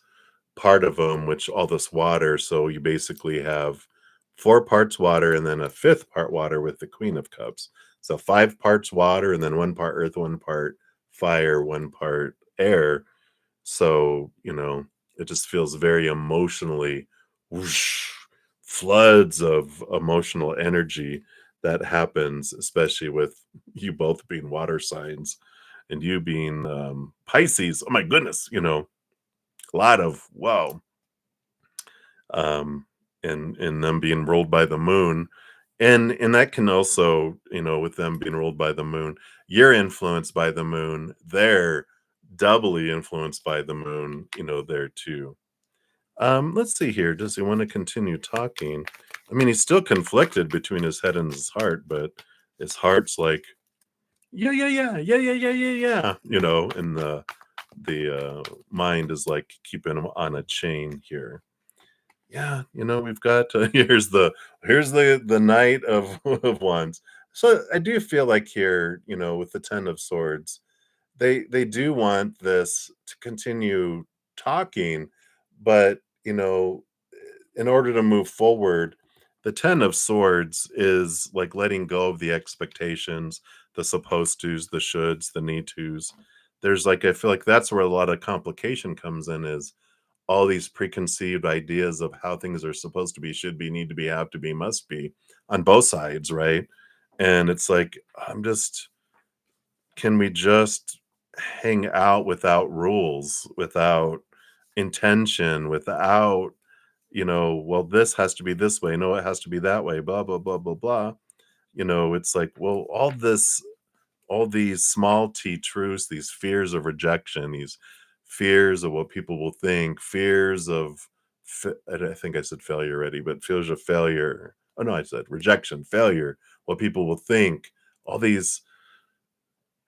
part of them, which all this water. So you basically have 4 parts water and then a fifth part water with the Queen of Cups. So 5 parts water and then 1 part earth, 1 part fire, 1 part air. So, it just feels very emotionally whoosh, floods of emotional energy that happens, especially with you both being water signs and you being Pisces. Oh my goodness, a lot of wow. Um, and them being rolled by the moon. And that can also, with them being rolled by the moon, you're influenced by the moon. They're doubly influenced by the moon, there too. Let's see here. Does he want to continue talking? I mean, he's still conflicted between his head and his heart, but his heart's like, yeah, yeah, yeah, yeah, yeah, yeah, yeah, yeah, and the mind is like keeping him on a chain here. Yeah, we've got here's the Knight of of Wands. So I do feel like here, with the Ten of Swords, they do want this to continue talking, but in order to move forward, the Ten of Swords is like letting go of the expectations, the supposed tos, the shoulds, the need tos. There's like I feel like that's where a lot of complication comes in is all these preconceived ideas of how things are supposed to be, should be, need to be, have to be, must be on both sides, right? And it's like, can we just hang out without rules, without intention, without, well, this has to be this way. No, it has to be that way, blah, blah, blah, blah, blah. It's like, well, all these small t truths, these fears of rejection, these fears of what people will think, fears of, I think I said failure already, but fears of failure. Oh no, I said rejection, failure, what people will think, all these,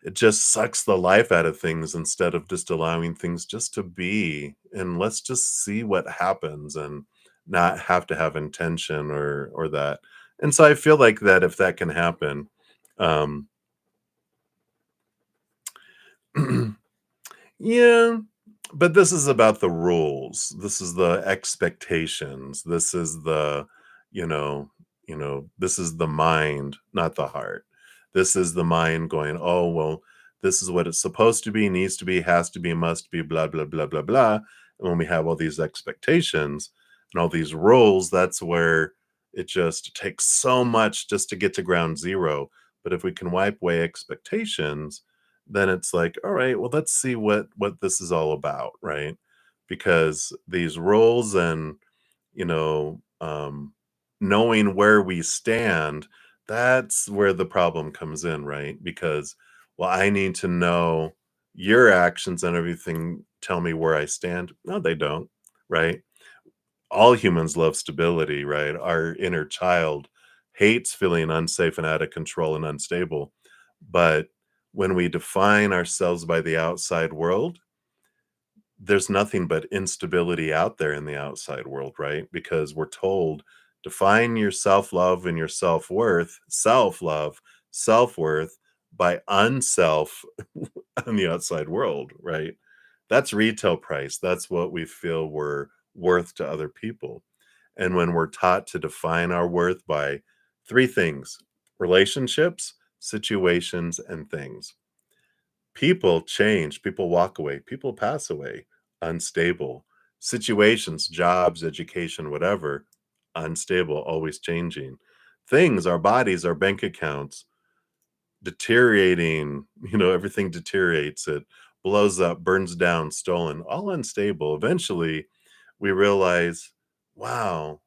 it just sucks the life out of things instead of just allowing things just to be. And let's just see what happens and not have to have intention or that. And so I feel like that if that can happen, um, yeah, but this is about the rules. This is the expectations. This is the, you know, this is the mind, not the heart. This is the mind going, "Oh, well, this is what it's supposed to be, needs to be, has to be, must be, blah blah blah blah blah." And when we have all these expectations and all these rules, that's where it just takes so much just to get to ground zero. But if we can wipe away expectations, then it's like, all right, well, let's see what this is all about, right? Because these roles and, you know knowing where we stand, that's where the problem comes in, right? Because, well, I need to know your actions and everything tell me where I stand. No, they don't, right? All humans love stability, right? Our inner child hates feeling unsafe and out of control and unstable. But when we define ourselves by the outside world, there's nothing but instability out there in the outside world, right? Because we're told, define your self-love and your self-worth, self-love, self-worth by unself on the outside world, right? That's retail price. That's what we feel we're worth to other people. And when we're taught to define our worth by three things: relationships, situations, and things. People change, people walk away, people pass away, unstable. Situations, jobs, education, whatever, unstable, always changing. Things, our bodies, our bank accounts, deteriorating, everything deteriorates, it blows up, burns down, stolen, all unstable. Eventually, we realize, wow,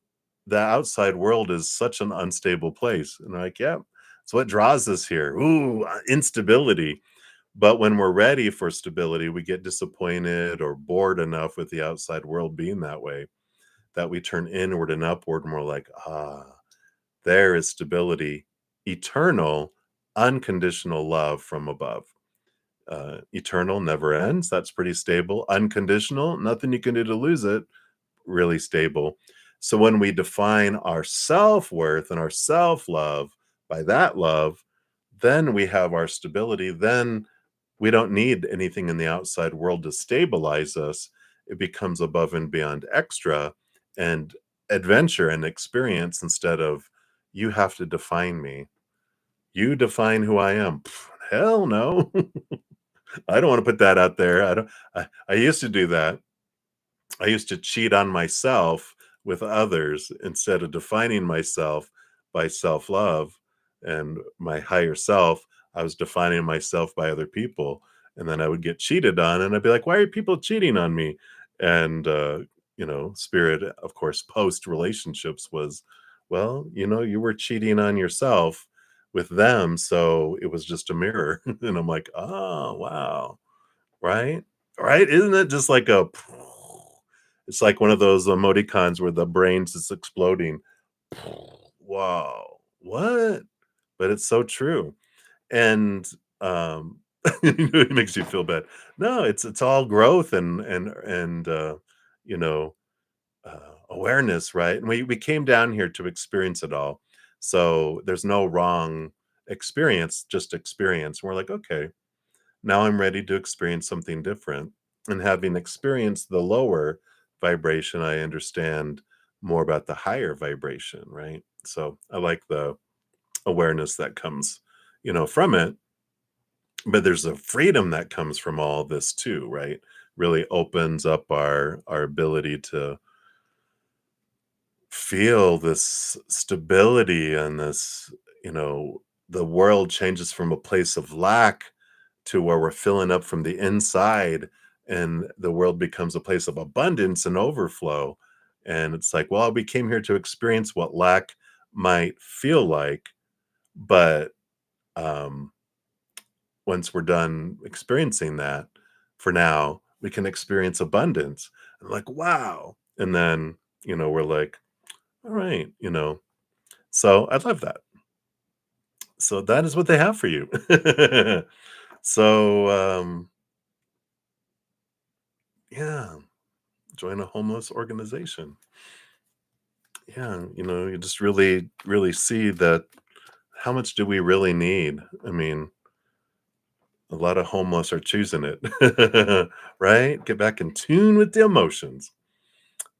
the outside world is such an unstable place. And like, yeah, it's what draws us here. Ooh, instability. But when we're ready for stability, we get disappointed or bored enough with the outside world being that way that we turn inward and upward and we're like, there is stability, eternal, unconditional love from above. Eternal never ends. That's pretty stable. Unconditional, nothing you can do to lose it. Really stable. So when we define our self worth and our self love by that love, then we have our stability. Then we don't need anything in the outside world to stabilize us. It becomes above and beyond extra and adventure and experience instead of, you have to define me. You define who I am. Pff, hell no. I don't want to put that out there. I used to do that. I used to cheat on myself with others instead of defining myself by self love and my higher self. I was defining myself by other people. And then I would get cheated on, and I'd be like, why are people cheating on me? And, spirit, of course, post relationships was, well, you were cheating on yourself with them. So it was just a mirror. And I'm like, oh, wow. Right? Right? Isn't it just like a, it's like one of those emoticons where the brain's just exploding. Wow. What? But it's so true. And, it makes you feel bad. No, it's all growth and you know, awareness, right? And we came down here to experience it all. So there's no wrong experience, just experience. We're like, okay, now I'm ready to experience something different. And having experienced the lower vibration, I understand more about the higher vibration, right? So I like the awareness that comes, from it. But there's a freedom that comes from all this too, right? Really opens up our ability to feel this stability and this, the world changes from a place of lack to where we're filling up from the inside, and the world becomes a place of abundance and overflow. And it's like, well, we came here to experience what lack might feel like, but um, once we're done experiencing that, for now, we can experience abundance. And like, wow. And then, we're like, all right, so I love that. So that is what they have for you. So, yeah, join a homeless organization. Yeah, you just really, really see that how much do we really need? I mean, a lot of homeless are choosing it, right? Get back in tune with the emotions.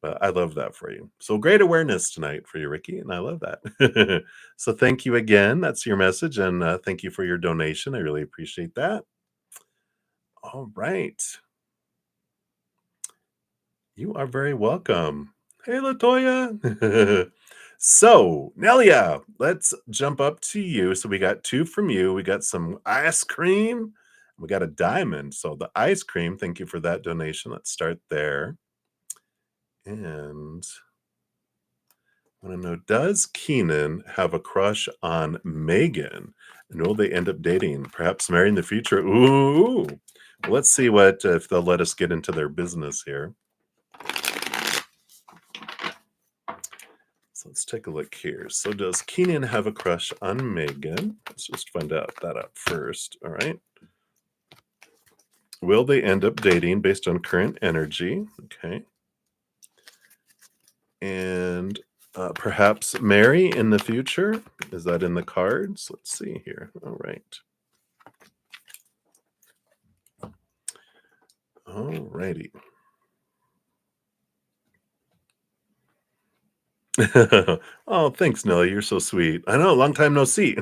But I love that for you. So great awareness tonight for you, Ricky, and I love that. So thank you again. That's your message, and thank you for your donation. I really appreciate that. All right. You are very welcome. Hey, Latoya. So, Nelia, let's jump up to you. So, we got two from you. We got some ice cream. We got a diamond. So, the ice cream, thank you for that donation. Let's start there. And I want to know, does Keenan have a crush on Megan? And will they end up dating? Perhaps marry in the future? Ooh. Well, let's see what if they'll let us get into their business here. So let's take a look here. So does Keenan have a crush on Megan? Let's just find out that out first. All right. Will they end up dating based on current energy? Okay. And perhaps marry in the future? Is that in the cards? Let's see here. All right. All righty. Oh, thanks, Nelly. You're so sweet. I know, long time no see.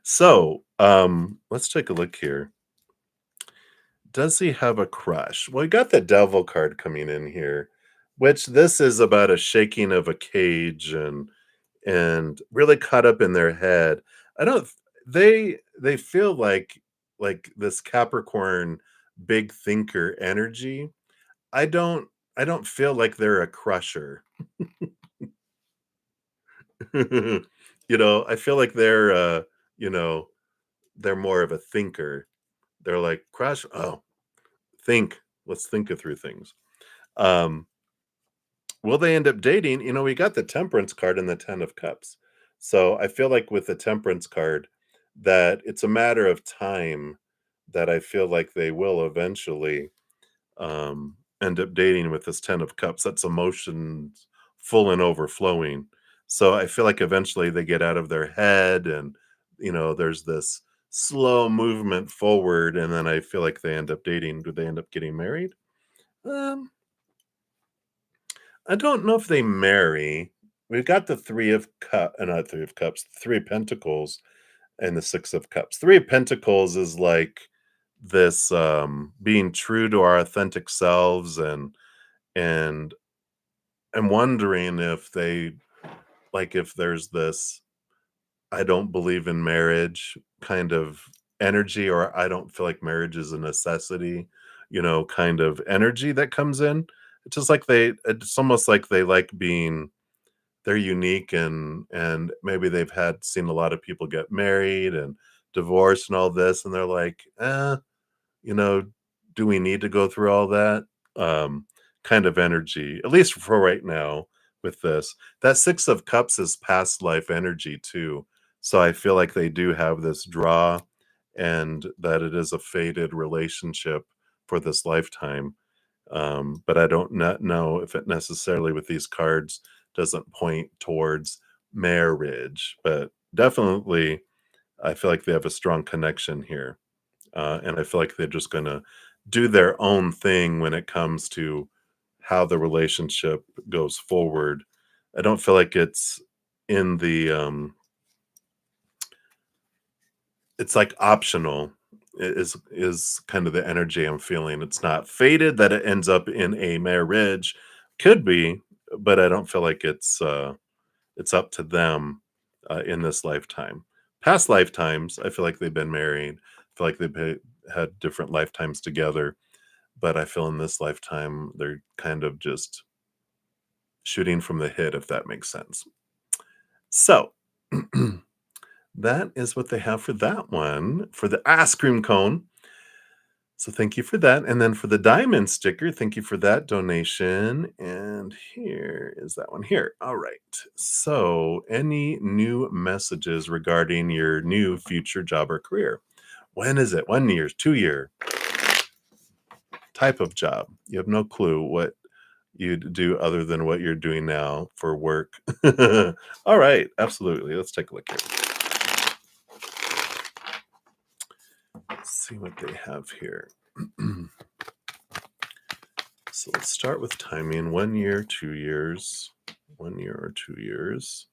So, let's take a look here. Does he have a crush? Well, we got the devil card coming in here, which this is about a shaking of a cage and really caught up in their head. I don't they feel like this Capricorn big thinker energy. I don't I don't feel like they're a crusher. I feel like you know, they're more of a thinker. They're like, crush, oh, think. Let's think it through things. Um, will they end up dating? We got the Temperance card and the Ten of Cups. So I feel like with the Temperance card, that it's a matter of time that I feel like they will eventually end up dating with this Ten of Cups. That's emotions full and overflowing. So I feel like eventually they get out of their head and, there's this slow movement forward. And then I feel like they end up dating. Do they end up getting married? Um, I don't know if they marry. We've got the not Three of Cups, Three of Pentacles, and the Six of Cups. Three of Pentacles is like this being true to our authentic selves and I'm wondering if if there's this I don't believe in marriage kind of energy, or I don't feel like marriage is a necessity, kind of energy that comes in. It's just like it's almost like they like being they're unique and maybe they've had seen a lot of people get married and divorced and all this, and they're like, you know, do we need to go through all that? Um, kind of energy, at least for right now with this. That Six of Cups is past life energy too. So I feel like they do have this draw and that it is a fated relationship for this lifetime. But I don't not know if it necessarily with these cards doesn't point towards marriage, but definitely I feel like they have a strong connection here. And I feel like they're just going to do their own thing when it comes to how the relationship goes forward. I don't feel like it's in it's like optional is kind of the energy I'm feeling. It's not fated that it ends up in a marriage. Could be, but I don't feel like it's up to them in this lifetime. Past lifetimes, I feel like they've been married. I feel like had different lifetimes together, but I feel in this lifetime they're kind of just shooting from the hip, if that makes sense. So that is what they have for that one, for the ice cream cone. So thank you for that. And then for the diamond sticker, thank you for that donation. And here is that one here. All right. So, any new messages regarding your new future job or career? When is it? 1 year, 2 year? Type of job. You have no clue what you'd do other than what you're doing now for work. All right. Absolutely. Let's take a look here. Let's see what they have here. So let's start with timing. 1 year, 2 years. 1 year or 2 years.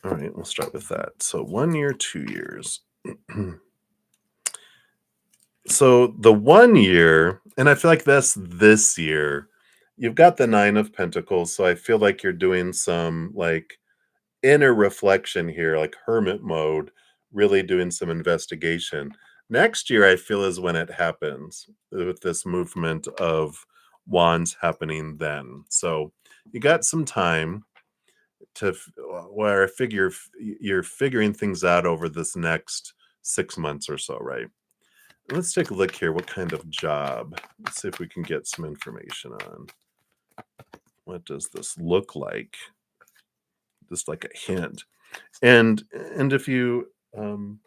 All right, we'll start with that. So 1 year, 2 years. So the 1 year, and I feel like that's this year. You've got the Nine of Pentacles, so I feel like you're doing some like inner reflection here, like hermit mode, really doing some investigation. Next year, I feel is when it happens with this movement of wands happening then. So you got some time to where I figure you're figuring things out over this next 6 months or so, right? Let's take a look here. What kind of job? Let's see if we can get some information on what does this look like? Just like a hint. And if you oh,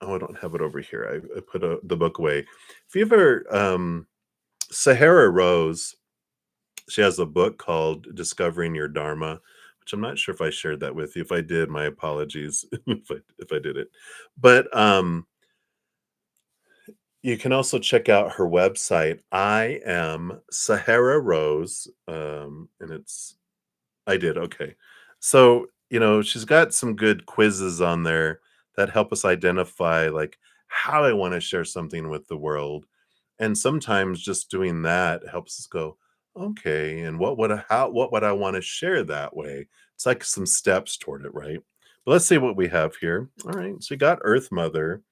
I don't have it over here. I put the book away. If you ever Sahara Rose, she has a book called Discovering Your Dharma, which I'm not sure if I shared that with you. If I did, my apologies if I did it. But you can also check out her website. I am Sahara Rose, and it's I did, okay. So, she's got some good quizzes on there that help us identify, like, how I wanna share something with the world, and sometimes just doing that helps us go, "Okay, and what would I wanna share that way?" It's like some steps toward it, right? But let's see what we have here. Alright, so you got Earth Mother,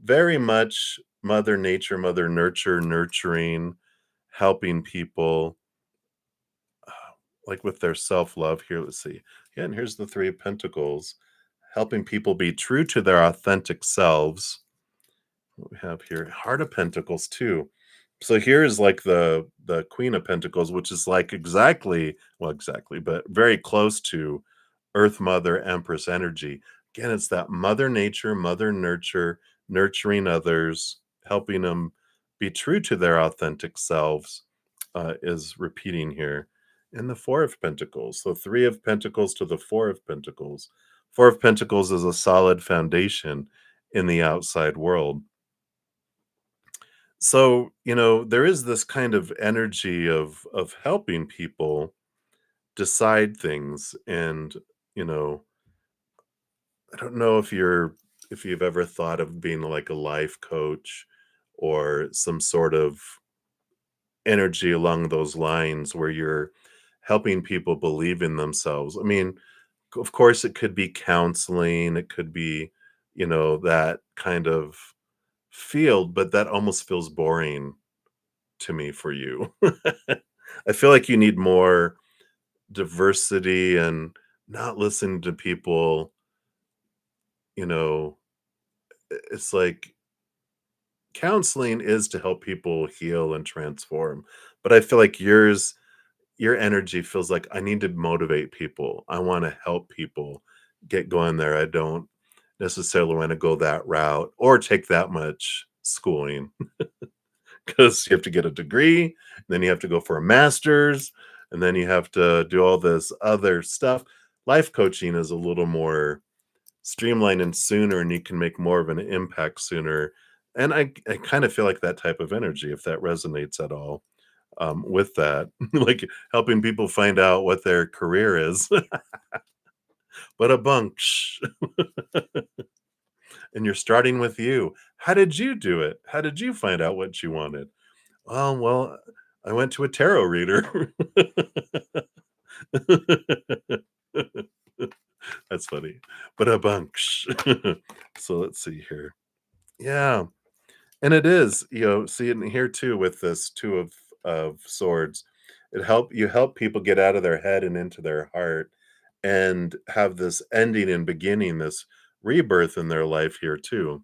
very much Mother Nature, Mother Nurture, nurturing, helping people like with their self-love here. Let's see. Yeah, and here's the Three of Pentacles, helping people be true to their authentic selves. What we have here, Heart of Pentacles too. So here is like the Queen of Pentacles, which is like exactly, but very close to Earth Mother Empress energy. Again, it's that Mother Nature, Mother Nurture, nurturing others, helping them be true to their authentic selves, is repeating here. In the Four of Pentacles. So Three of Pentacles to the Four of Pentacles. Four of Pentacles is a solid foundation in the outside world. So, there is this kind of energy of helping people decide things. And, you know, I don't know if you've ever thought of being like a life coach or some sort of energy along those lines where you're helping people believe in themselves. I mean, of course, it could be counseling, it could be, that kind of field, but that almost feels boring to me for you. I feel like you need more diversity and not listening to people, you know, it's like counseling is to help people heal and transform. But I feel like your energy feels like I need to motivate people. I want to help people get going there. I don't necessarily want to go that route or take that much schooling because you have to get a degree, then you have to go for a master's, and then you have to do all this other stuff. Life coaching is a little more streamlined and sooner, and you can make more of an impact sooner. And I kind of feel like that type of energy, if that resonates at all, with that, like helping people find out what their career is. But a bunch. And you're starting with you. How did you do it? How did you find out what you wanted? Well, I went to a tarot reader. That's funny. But a bunch. So let's see here. Yeah. And it is, see it in here too with this two of swords. You help people get out of their head and into their heart and have this ending and beginning, this rebirth in their life here too.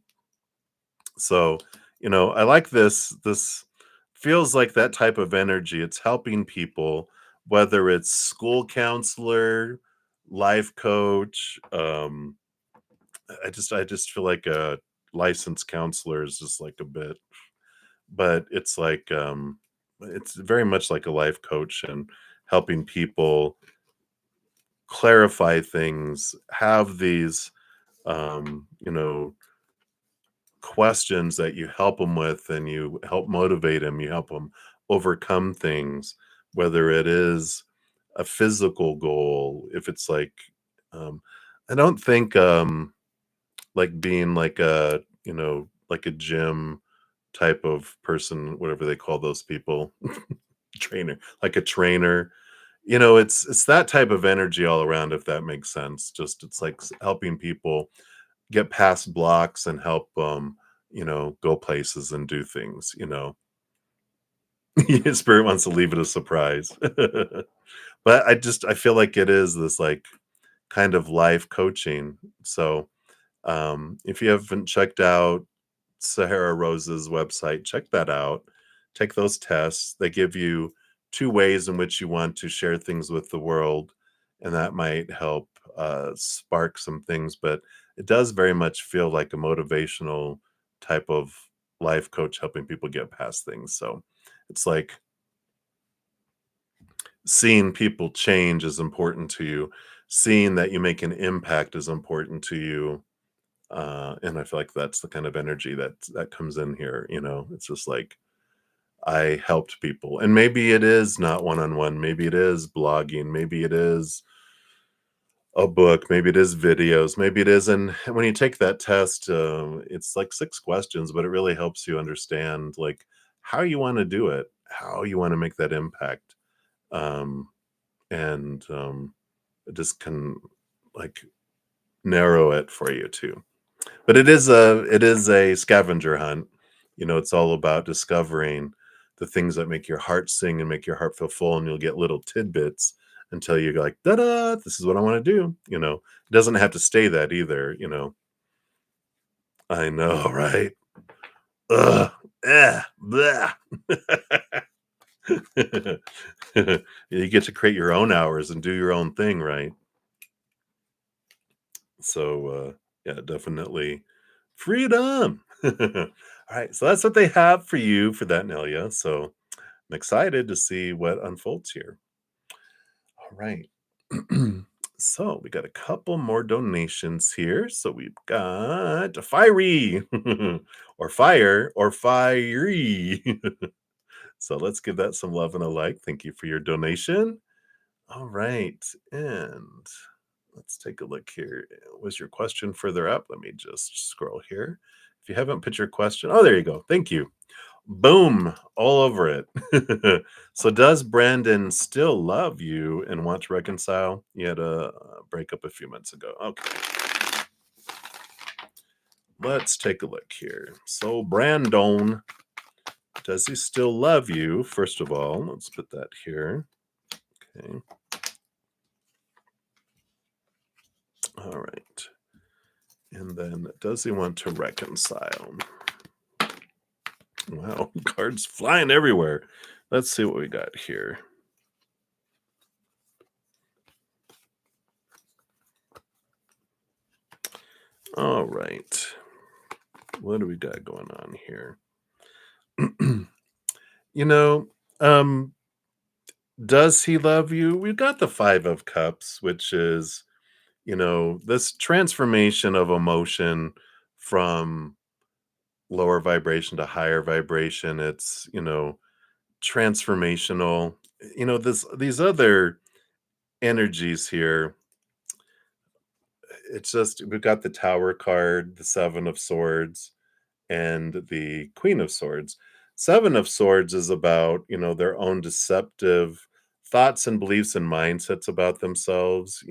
So, I like this. This feels like that type of energy. It's helping people, whether it's school counselor, life coach. I just feel like a licensed counselor is just like a bit, but it's very much like a life coach and helping people clarify things, have these you know questions that you help them with, and you help motivate them, you help them overcome things, whether it is a physical goal, if it's like um I don't think like being like a gym type of person, whatever they call those people, trainer, like a trainer. It's that type of energy all around, if that makes sense. Just it's like helping people get past blocks and help go places and do things. Spirit wants to leave it a surprise. But I feel like it is this like kind of life coaching. So if you haven't checked out Sahara Rose's website, check that out. Take those tests. They give you two ways in which you want to share things with the world, and that might help spark some things. But it does very much feel like a motivational type of life coach helping people get past things. So it's like seeing people change is important to you, seeing that you make an impact is important to you, and I feel like that's the kind of energy that comes in here. It's just like I helped people, and maybe it is not one on one. Maybe it is blogging. Maybe it is a book. Maybe it is videos. Maybe it is. And when you take that test, it's like 6 questions, but it really helps you understand like how you want to do it, how you want to make that impact, um, and it just can like narrow it for you too. But it is a scavenger hunt. It's all about discovering the things that make your heart sing and make your heart feel full, and you'll get little tidbits until you're like, "Da-da, this is what I wanna do," It doesn't have to stay that either. I know, right? Ugh, bleh. You get to create your own hours and do your own thing, right? So, yeah, definitely freedom. All right, so that's what they have for you for that, Nelia. So I'm excited to see what unfolds here. All right. So we got a couple more donations here. So we've got fiery or fire or fiery. So let's give that some love and a like. Thank you for your donation. All right. And let's take a look here. Was your question further up? Let me just scroll here. If you haven't put your question, oh, there you go. Thank you. Boom, all over it. So, does Brandon still love you and want to reconcile? You had a breakup a few months ago. Okay, let's take a look here. So, Brandon, does he still love you? First of all, let's put that here. Okay. All right. And then, does he want to reconcile? Wow, cards flying everywhere. Let's see what we got here. All right. What do we got going on here? you know, um, does he love you? We've got the 5 of Cups, which is, this transformation of emotion from lower vibration to higher vibration. It's, transformational. These other energies here, it's just we've got the Tower card, the 7 of Swords, and the Queen of Swords. 7 of Swords is about, their own deceptive thoughts and beliefs and mindsets about themselves.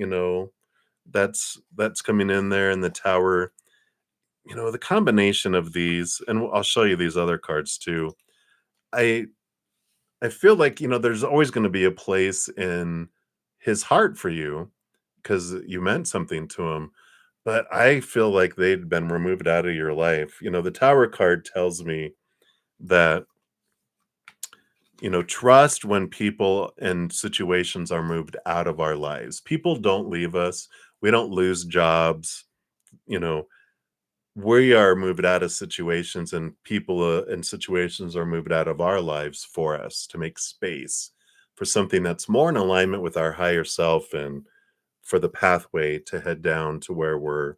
That's coming in there, and the Tower the combination of these, and I'll show you these other cards too. I I feel like, there's always going to be a place in his heart for you because you meant something to him. But I feel like they'd been removed out of your life. The Tower card tells me that, trust when people and situations are moved out of our lives. People don't leave us. We don't lose jobs. You know, we are moved out of situations, and people and situations are moved out of our lives for us to make space for something that's more in alignment with our higher self, and for the pathway to head down to where we're,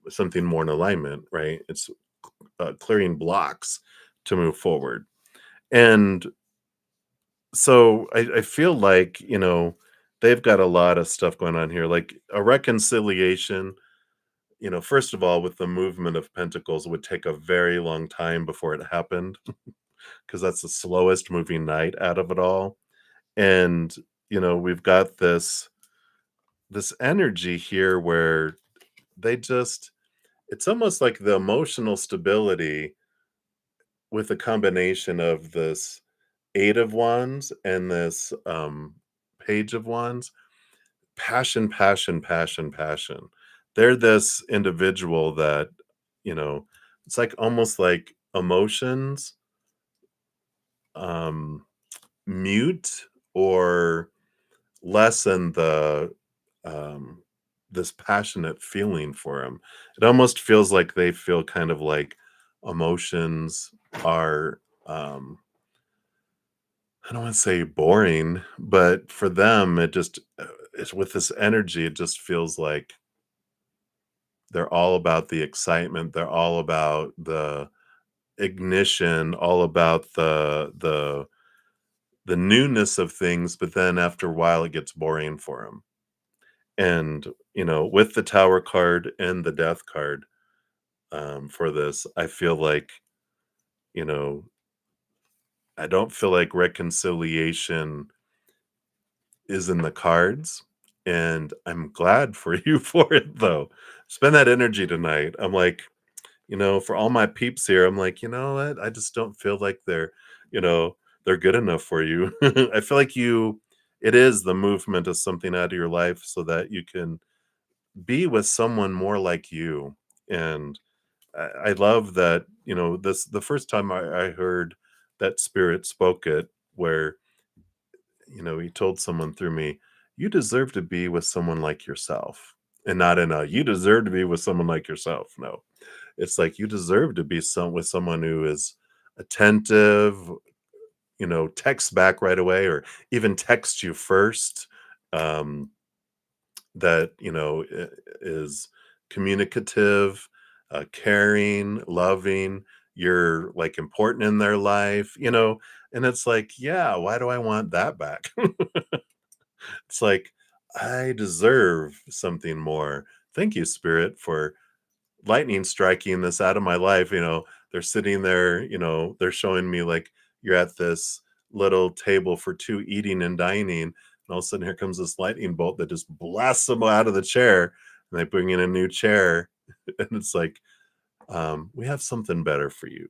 something more in alignment, right? It's clearing blocks to move forward. And so I feel like, they've got a lot of stuff going on here, like a reconciliation. First of all, with the movement of pentacles, it would take a very long time before it happened because that's the slowest moving night out of it all. And, we've got this energy here where they just it's almost like the emotional stability with a combination of this 8 of Wands and this, Page of Wands. Passion, passion, passion, passion. They're this individual that, you know, it's like almost like emotions, um, mute or lessen um, this passionate feeling for him. It almost feels like they feel kind of like emotions are, I don't want to say boring, but for them, it's with this energy, it just feels like they're all about the excitement, they're all about the ignition, all about the newness of things, but then after a while it gets boring for them. And, with the Tower card and the Death card, for this, I feel like, you know, I don't feel like reconciliation is in the cards, and I'm glad for you for it, though. Spend that energy tonight. I'm like, for all my peeps here, I'm like, "You know what? I just don't feel like you know, they're good enough for you." I feel like it is the movement of something out of your life so that you can be with someone more like you. And I love that, the first time I heard that spirit spoke it, where, he told someone through me, "You deserve to be with someone like yourself." And not in a, "You deserve to be with someone like yourself." No, it's like you deserve to be with someone who is attentive, texts back right away, or even text you first. Um, that is communicative, caring, loving. You're like important in their life, and it's like, yeah, why do I want that back? It's like I deserve something more. Thank you, Spirit, for lightning striking this out of my life. They're sitting there, they're showing me like you're at this little table for two eating and dining, and all of a sudden here comes this lightning bolt that just blasts them out of the chair, and they bring in a new chair. And it's like, we have something better for you.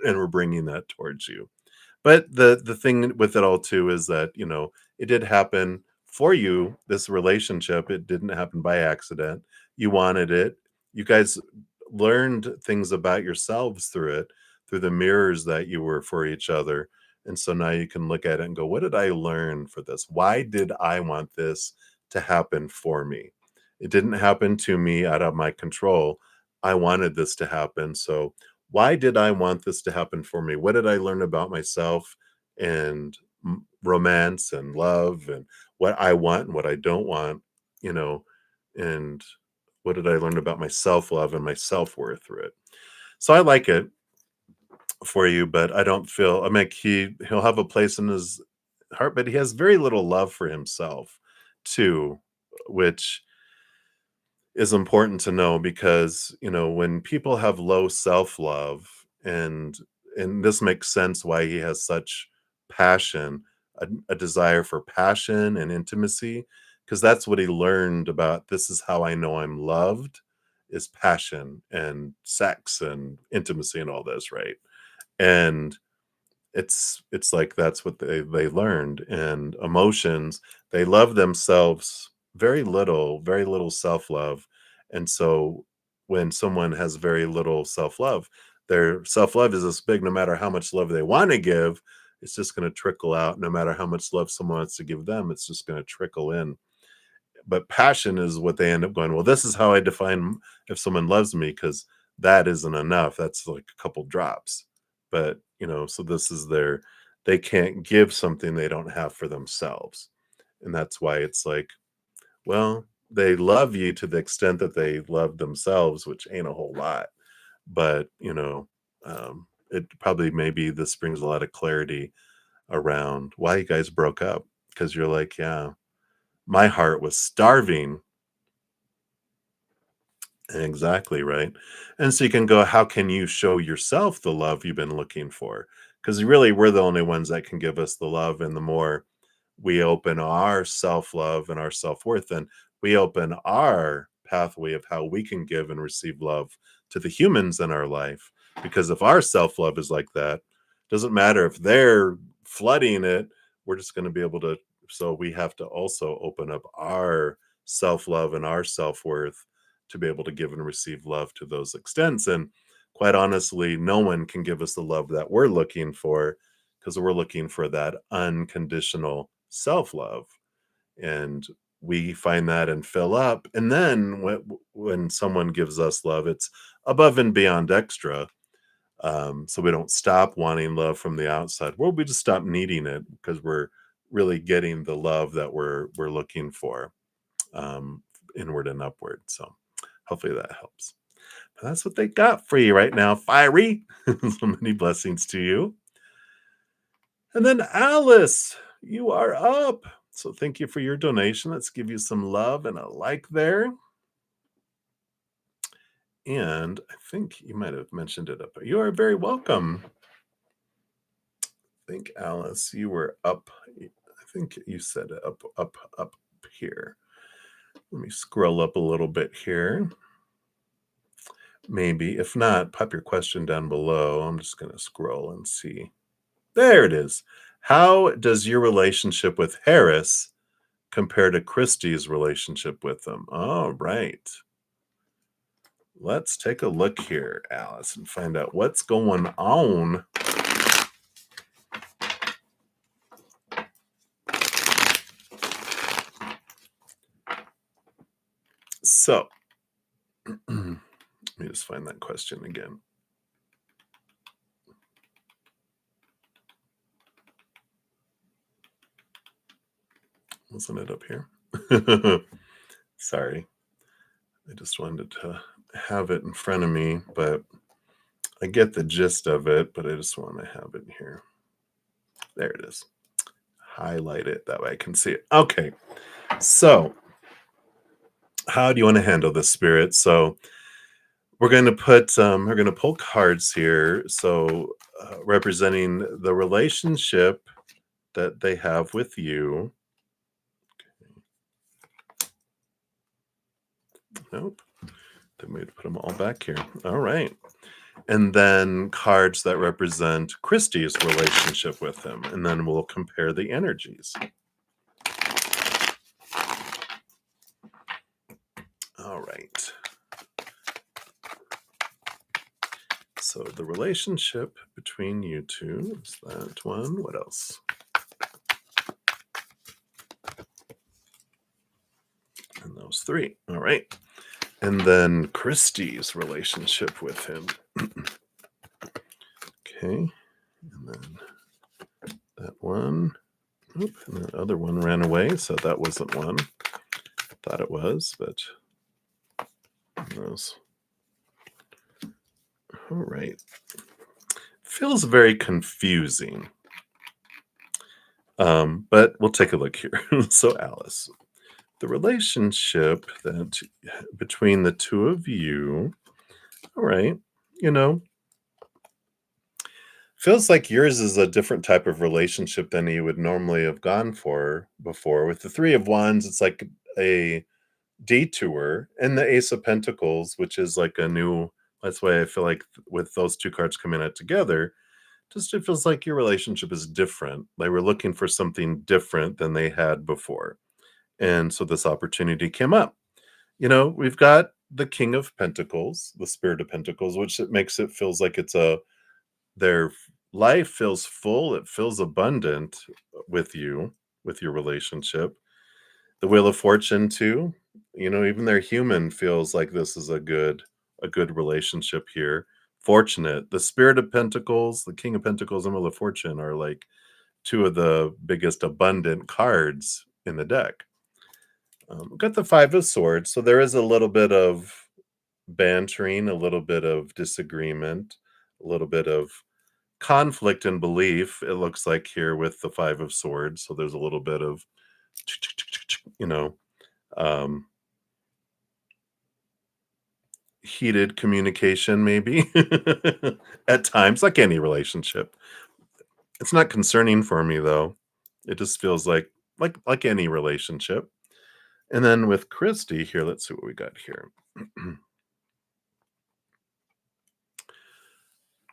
And we're bringing that towards you. But the thing with it all too is that, it did happen for you, this relationship. It didn't happen by accident. You wanted it. You guys learned things about yourselves through it, through the mirrors that you were for each other. And so now you can look at it and go, what did I learn for this? Why did I want this to happen for me? It didn't happen to me out of my control. I wanted this to happen. So why did I want this to happen for me? What did I learn about myself and romance and love, and what I want and what I don't want, you know, and what did I learn about my self love and my self worth through it? So I like it for you, but I don't feel, I mean, he'll have a place in his heart, but he has very little love for himself too, which is important to know because, when people have low self-love, and this makes sense why he has such passion, a desire for passion and intimacy, because that's what he learned about, this is how I know I'm loved, is passion and sex and intimacy and all this, right? And it's like that's what they learned. And emotions, they love themselves very little self-love. And so when someone has very little self-love, their self-love is this big, no matter how much love they want to give, it's just going to trickle out. No matter how much love someone wants to give them, it's just going to trickle in. But passion is what they end up going, well, this is how I define if someone loves me, because that isn't enough. That's like a couple drops. But, so this is they can't give something they don't have for themselves. And that's why it's like, well, they love you to the extent that they love themselves, which ain't a whole lot. But, it probably, maybe this brings a lot of clarity around why you guys broke up. Because you're like, yeah, my heart was starving. Exactly, right? And so you can go, how can you show yourself the love you've been looking for? Because really, we're the only ones that can give us the love. And the more we open our self-love and our self-worth, and we open our pathway of how we can give and receive love to the humans in our life. Because if our self-love is like that, doesn't matter if they're flooding it, we're just going to be able to. So we have to also open up our self-love and our self-worth to be able to give and receive love to those extents. And quite honestly, no one can give us the love that we're looking for, because we're looking for that unconditional self-love. And we find that and fill up. And then when someone gives us love, it's above and beyond extra. So we don't stop wanting love from the outside. Well, we just stop needing it, because we're really getting the love that we're looking for, inward and upward. So hopefully that helps. But that's what they got for you right now, Fiery. So many blessings to you. And then Alice, you are up. So thank you for your donation. Let's give you some love and a like there. And I think you might have mentioned it up. You are very welcome. I think, Alice, you were up. I think you said up here. Let me scroll up a little bit here. Maybe. If not, pop your question down below. I'm just going to scroll and see. There it is. How does your relationship with Harris compare to Christie's relationship with him? All right. Let's take a look here, Alice, and find out what's going on. So, let me just find that question again. Wasn't it up here? Sorry. I just wanted to have it in front of me, but I get the gist of it, but I just want to have it here. There it is. Highlight it, that way I can see it. Okay. So, how do you want to handle this, Spirit? So, we're going to pull cards here. So, representing the relationship that they have with you. Nope. Then we'd put them all back here. All right. And then cards that represent Christie's relationship with him. And then we'll compare the energies. All right. So the relationship between you two is that one. What else? And those three. All right. And then Christie's relationship with him. Okay. And then that one. Oop, and the other one ran away, so that wasn't one. Thought it was, but who knows? All right. Feels very confusing. But we'll take a look here. So, Alice, the relationship that between the two of you, all right, feels like yours is a different type of relationship than you would normally have gone for before. With the Three of Wands, it's like a detour, and the Ace of Pentacles, which is like a new. That's why I feel like with those two cards coming out together, just it feels like your relationship is different. They were looking for something different than they had before. And so this opportunity came up. We've got the King of Pentacles, the Spirit of Pentacles, which it makes it feels like their life feels full, it feels abundant with you, with your relationship. The Wheel of Fortune too, even their human feels like this is a good relationship here. Fortunate. The Spirit of Pentacles, the King of Pentacles, and Wheel of Fortune are like two of the biggest abundant cards in the deck. We've got the Five of Swords, so there is a little bit of bantering, a little bit of disagreement, a little bit of conflict and belief, it looks like here with the Five of Swords. So there's a little bit of, you know, um, heated communication, maybe at times, like any relationship. It's not concerning for me though. It just feels like any relationship. And then with Christy here, let's see what we got here.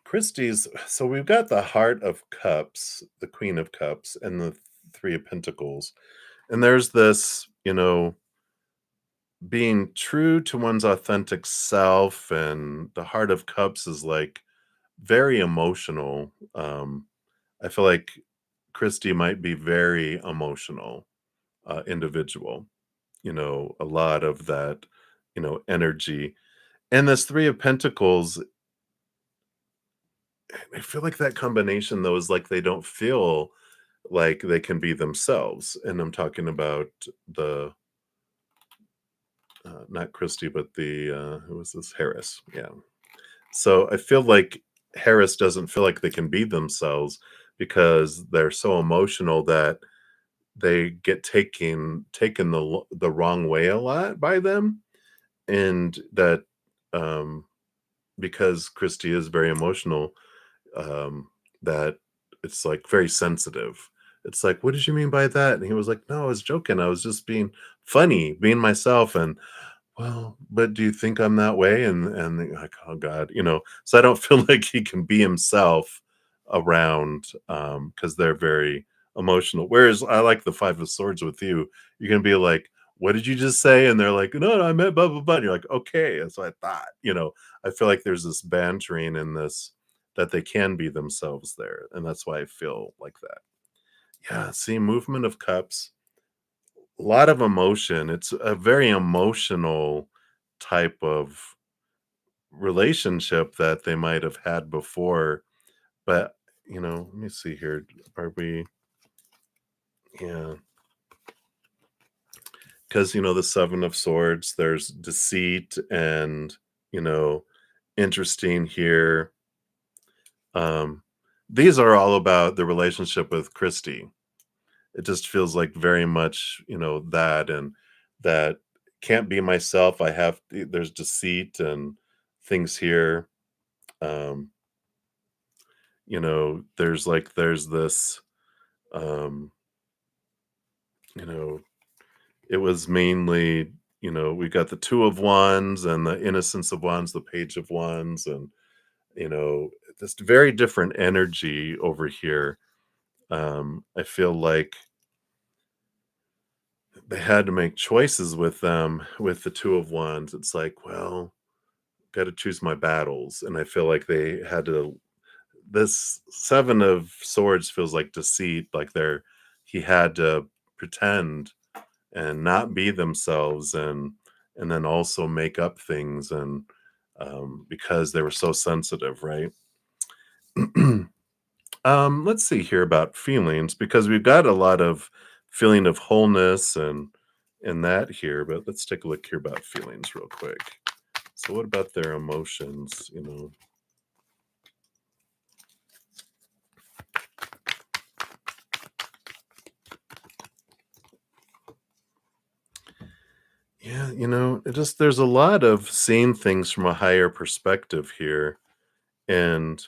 Christie's, so we've got the Heart of Cups, the Queen of Cups, and the Three of Pentacles. And there's this, being true to one's authentic self, and the Heart of Cups is like very emotional. I feel like Christy might be very emotional individual, a lot of that, energy. And this Three of Pentacles, I feel like that combination though is like they don't feel like they can be themselves. And I'm talking about the not Christie, but the who was this? Harris. Yeah. So I feel like Harris doesn't feel like they can be themselves because they're so emotional that they get taken the wrong way a lot by them, and that um because Christy is very emotional, um, that it's like very sensitive. It's like, what did you mean by that? And he was like, no, I was joking. I was just being funny, being myself. And well, but do you think I'm that way? And they're like, oh God, So I don't feel like he can be himself around because they're very emotional. Whereas I like the Five of Swords with you. You can be like, what did you just say? And they're like, no, no, I meant blah blah blah. And you're like, okay, that's what I thought. I feel like there's this bantering in this that they can be themselves there, and that's why I feel like that. Yeah, see, Movement of Cups, a lot of emotion. It's a very emotional type of relationship that they might have had before, but, let me see here. Are we Yeah, because the Seven of Swords, there's deceit and, you know, interesting here. Um, these are all about the relationship with Christy. It just feels like very much, that, and that can't be myself. There's deceit and things here. Um, there's this, um, you know, it was mainly, we got the Two of Wands and the Innocence of Wands, the Page of Wands, and, you know, just very different energy over here. I feel like they had to make choices with them with the Two of Wands. It's like, well, gotta choose my battles, and I feel like they had to. This Seven of Swords feels like deceit, like he had to pretend and not be themselves, and then also make up things, and because they were so sensitive, right? Let's see here about feelings, because we've got a lot of feeling of wholeness and that here, but let's take a look here about feelings real quick. So what about their emotions, Yeah, it just there's a lot of seeing things from a higher perspective here. And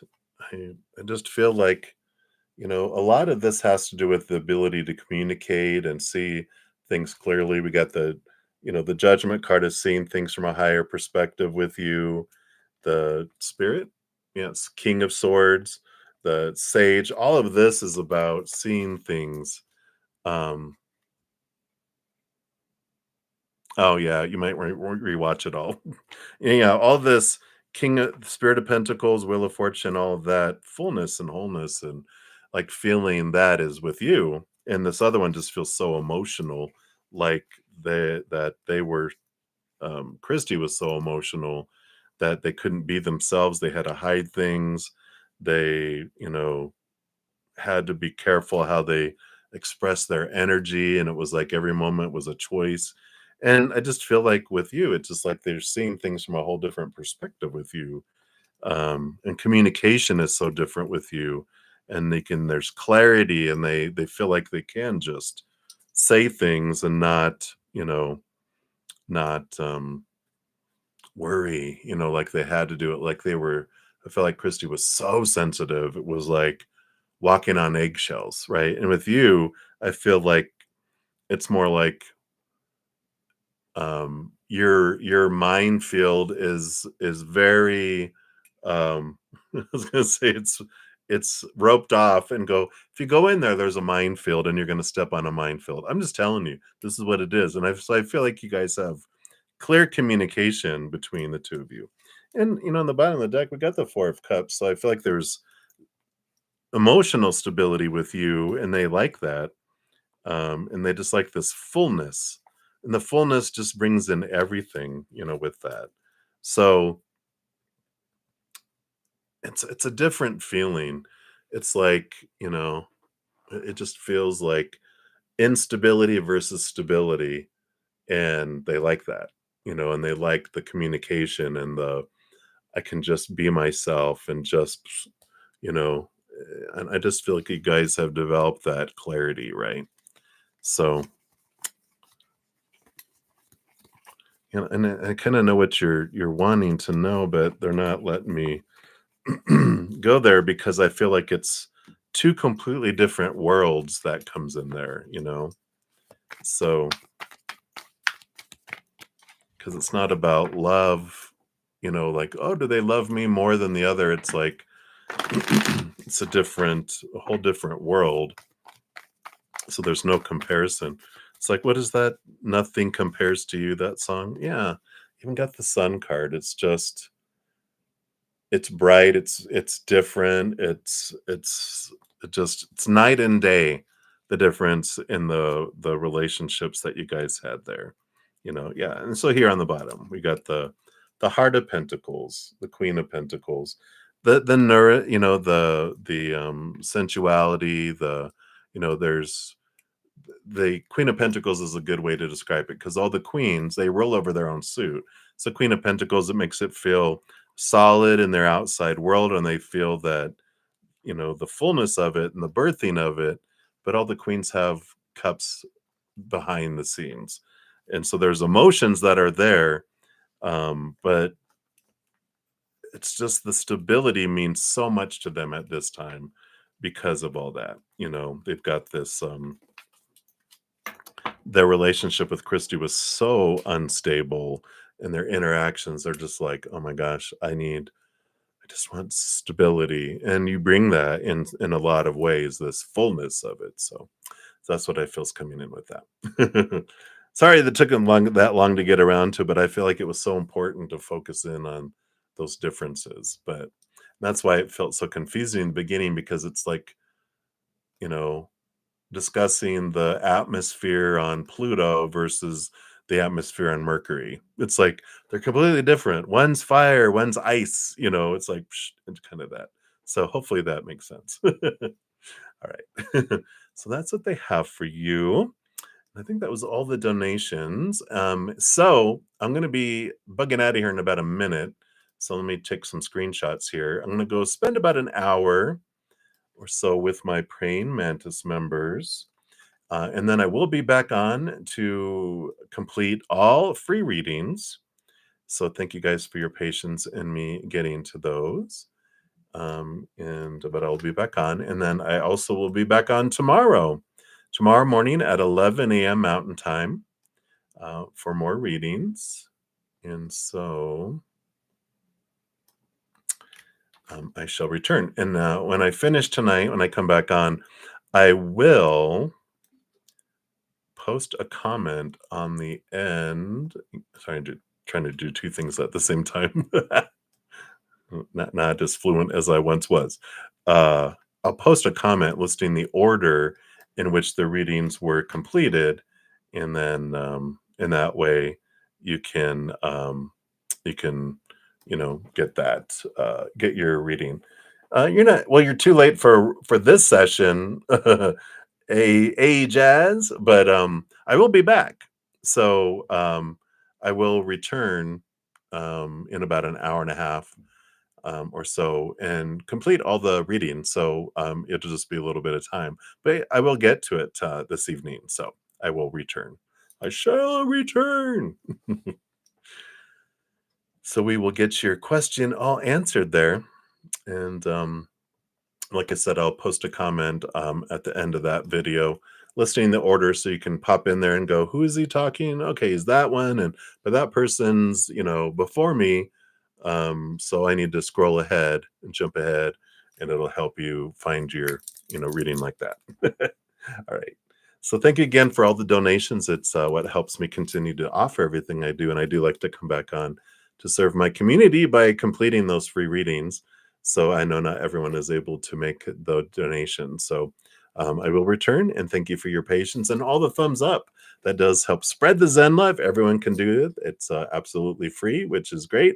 I just feel like, a lot of this has to do with the ability to communicate and see things clearly. We got The Judgment card is seeing things from a higher perspective with you. The Spirit, yes, King of Swords, the Sage, all of this is about seeing things. Um, oh yeah, you might rewatch it all. Yeah, all this King of Spirit of Pentacles, Wheel of Fortune, all of that fullness and wholeness and like feeling that is with you. And this other one just feels so emotional, like they were Christy was so emotional that they couldn't be themselves. They had to hide things. They, had to be careful how they express their energy. And it was like every moment was a choice. And I just feel like with you, it's just like they're seeing things from a whole different perspective with you. And communication is so different with you. And there's clarity and they feel like they can just say things and not worry, like they had to do it like they were. I felt like Christy was so sensitive. It was like walking on eggshells, right? And with you, I feel like it's more like your minefield is very I was gonna say it's roped off and go if you go in there, there's a minefield and you're gonna step on a minefield. I'm just telling you, this is what it is. And I feel like you guys have clear communication between the two of you. And on the bottom of the deck, we got the Four of Cups. So I feel like there's emotional stability with you, and they like that. And they just like this fullness. And the fullness just brings in everything, with that. So it's a different feeling. It's like, it just feels like instability versus stability. And they like that, and they like the communication and the I can just be myself and just, you know, and I just feel like you guys have developed that clarity, right? So, and I kind of know what you're wanting to know, but they're not letting me go there because I feel like it's two completely different worlds that comes in there. So, because it's not about love, like, oh, do they love me more than the other? It's like it's a whole different world. So there's no comparison. It's like, what is that? Nothing compares to you, that song? Yeah. Even got the sun card. It's bright, it's different, it's night and day, the difference in the relationships that you guys had there. Yeah. And so here on the bottom, we got the Heart of Pentacles, the Queen of Pentacles, the sensuality, there's the Queen of Pentacles is a good way to describe it because all the queens, they roll over their own suit. So Queen of Pentacles, it makes it feel solid in their outside world, and they feel that, the fullness of it and the birthing of it, but all the queens have cups behind the scenes. And so there's emotions that are there, but it's just the stability means so much to them at this time because of all that. They've got this their relationship with Christy was so unstable, and their interactions are just like, oh my gosh, I just want stability. And you bring that in a lot of ways, this fullness of it. So that's what I feel is coming in with that. Sorry that took them that long to get around to, but I feel like it was so important to focus in on those differences. But that's why it felt so confusing in the beginning because it's like, you know, discussing the atmosphere on Pluto versus the atmosphere on Mercury. It's like they're completely different. One's fire, one's ice. It's like it's kind of that. So hopefully that makes sense. All right. So that's what they have for you. I think that was all the donations. So I'm going to be bugging out of here in about a minute. So let me take some screenshots here. I'm going to go spend about an hour or so with my Praying Mantis members. And then I will be back on to complete all free readings. So thank you guys for your patience in me getting to those. But I'll be back on. And then I also will be back on tomorrow morning at 11 a.m. Mountain Time. for more readings. And so I shall return. And when I finish tonight, when I come back on, I will post a comment on the end. Sorry, trying to do two things at the same time. not as fluent as I once was. I'll post a comment listing the order in which the readings were completed, and then in that way you can get that get your reading. You're too late for this session, a jazz, but I will be back. So I will return in about an hour and a half or so and complete all the reading. So it'll just be a little bit of time, but I will get to it this evening. So I will return. I shall return. So we will get your question all answered there. And like I said, I'll post a comment at the end of that video listing the order so you can pop in there and go, who is he talking? Okay, he's that one. And but that person's, before me. So I need to scroll ahead and jump ahead, and it'll help you find your, reading like that. All right. So thank you again for all the donations. It's what helps me continue to offer everything I do. And I do like to come back on to serve my community by completing those free readings. So I know not everyone is able to make the donation. So I will return, and thank you for your patience and all the thumbs up. That does help spread the Zen love. Everyone can do it. It's absolutely free, which is great.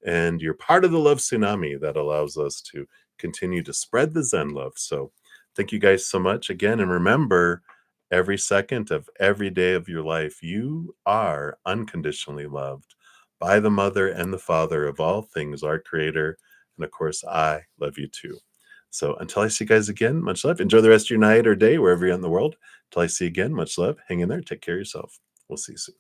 And you're part of the love tsunami that allows us to continue to spread the Zen love. So thank you guys so much again. And remember, every second of every day of your life, you are unconditionally loved by the mother and the father of all things, our creator. And of course, I love you too. So until I see you guys again, much love. Enjoy the rest of your night or day, wherever you're in the world. Until I see you again, much love. Hang in there. Take care of yourself. We'll see you soon.